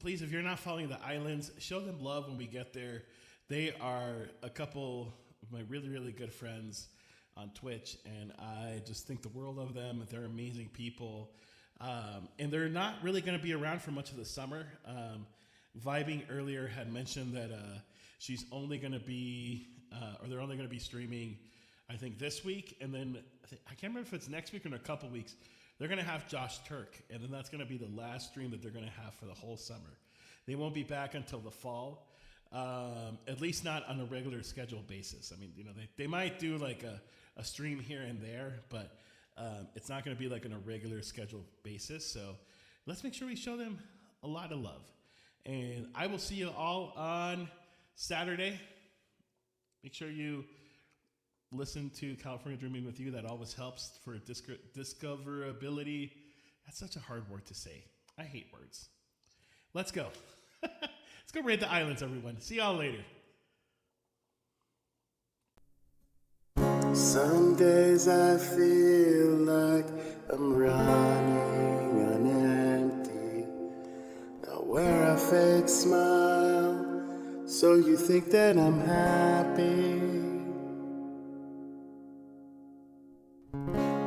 Please, if you're not following the islands, show them love when we get there. They are a couple of my really, really good friends on Twitch, and I just think the world of them. They're amazing people. And they're not really going to be around for much of the summer. Vibing earlier had mentioned that she's only going to be, or they're only going to be streaming, I think, this week. And then I can't remember if it's next week or in a couple weeks. They're going to have Josh Turk. And then that's going to be the last stream that they're going to have for the whole summer. They won't be back until the fall, at least not on a regular scheduled basis. I mean, they might do a stream here and there, but it's not going to be on a regular scheduled basis. So let's make sure we show them a lot of love. And I will see you all on Saturday. Make sure you listen to California Dreaming with You. That always helps for discoverability. That's such a hard word to say. I hate words. Let's go. Let's go raid the islands, everyone. See y'all later. Some days I feel like I'm running on empty. Now wear a fake smile, so you think that I'm happy.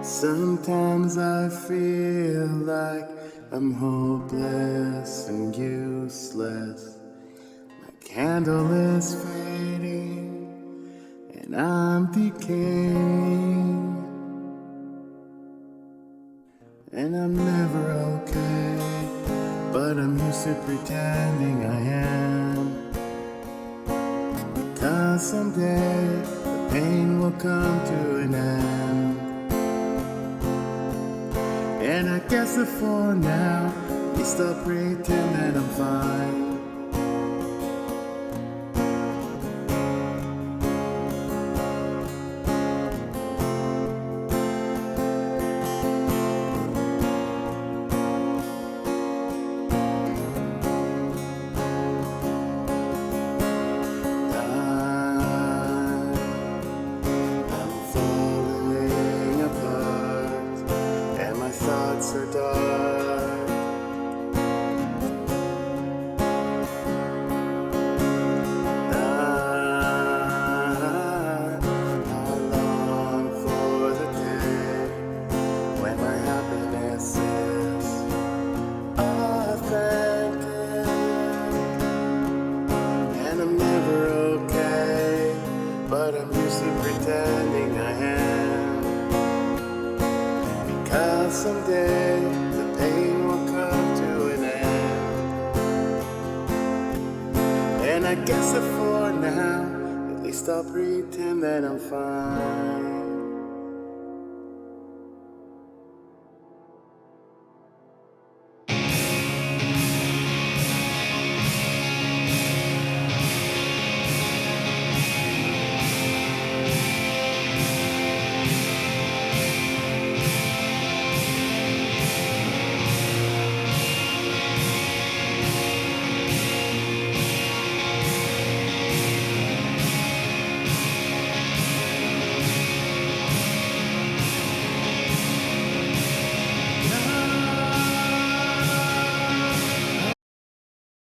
Sometimes I feel like I'm hopeless and useless. My candle is fading and I'm decaying, and I'm never okay, but I'm used to pretending I am. Because someday the pain will come to an end. And I guess that for now, at least I'll pretend that I'm fine. I'm falling apart, and my thoughts are dark. I long for the day when my happiness is authentic, and I'm never okay, but I'm used to pretending I am. Because someday the pain will come to an end. And I guess that for now, at least I'll pretend that I'm fine.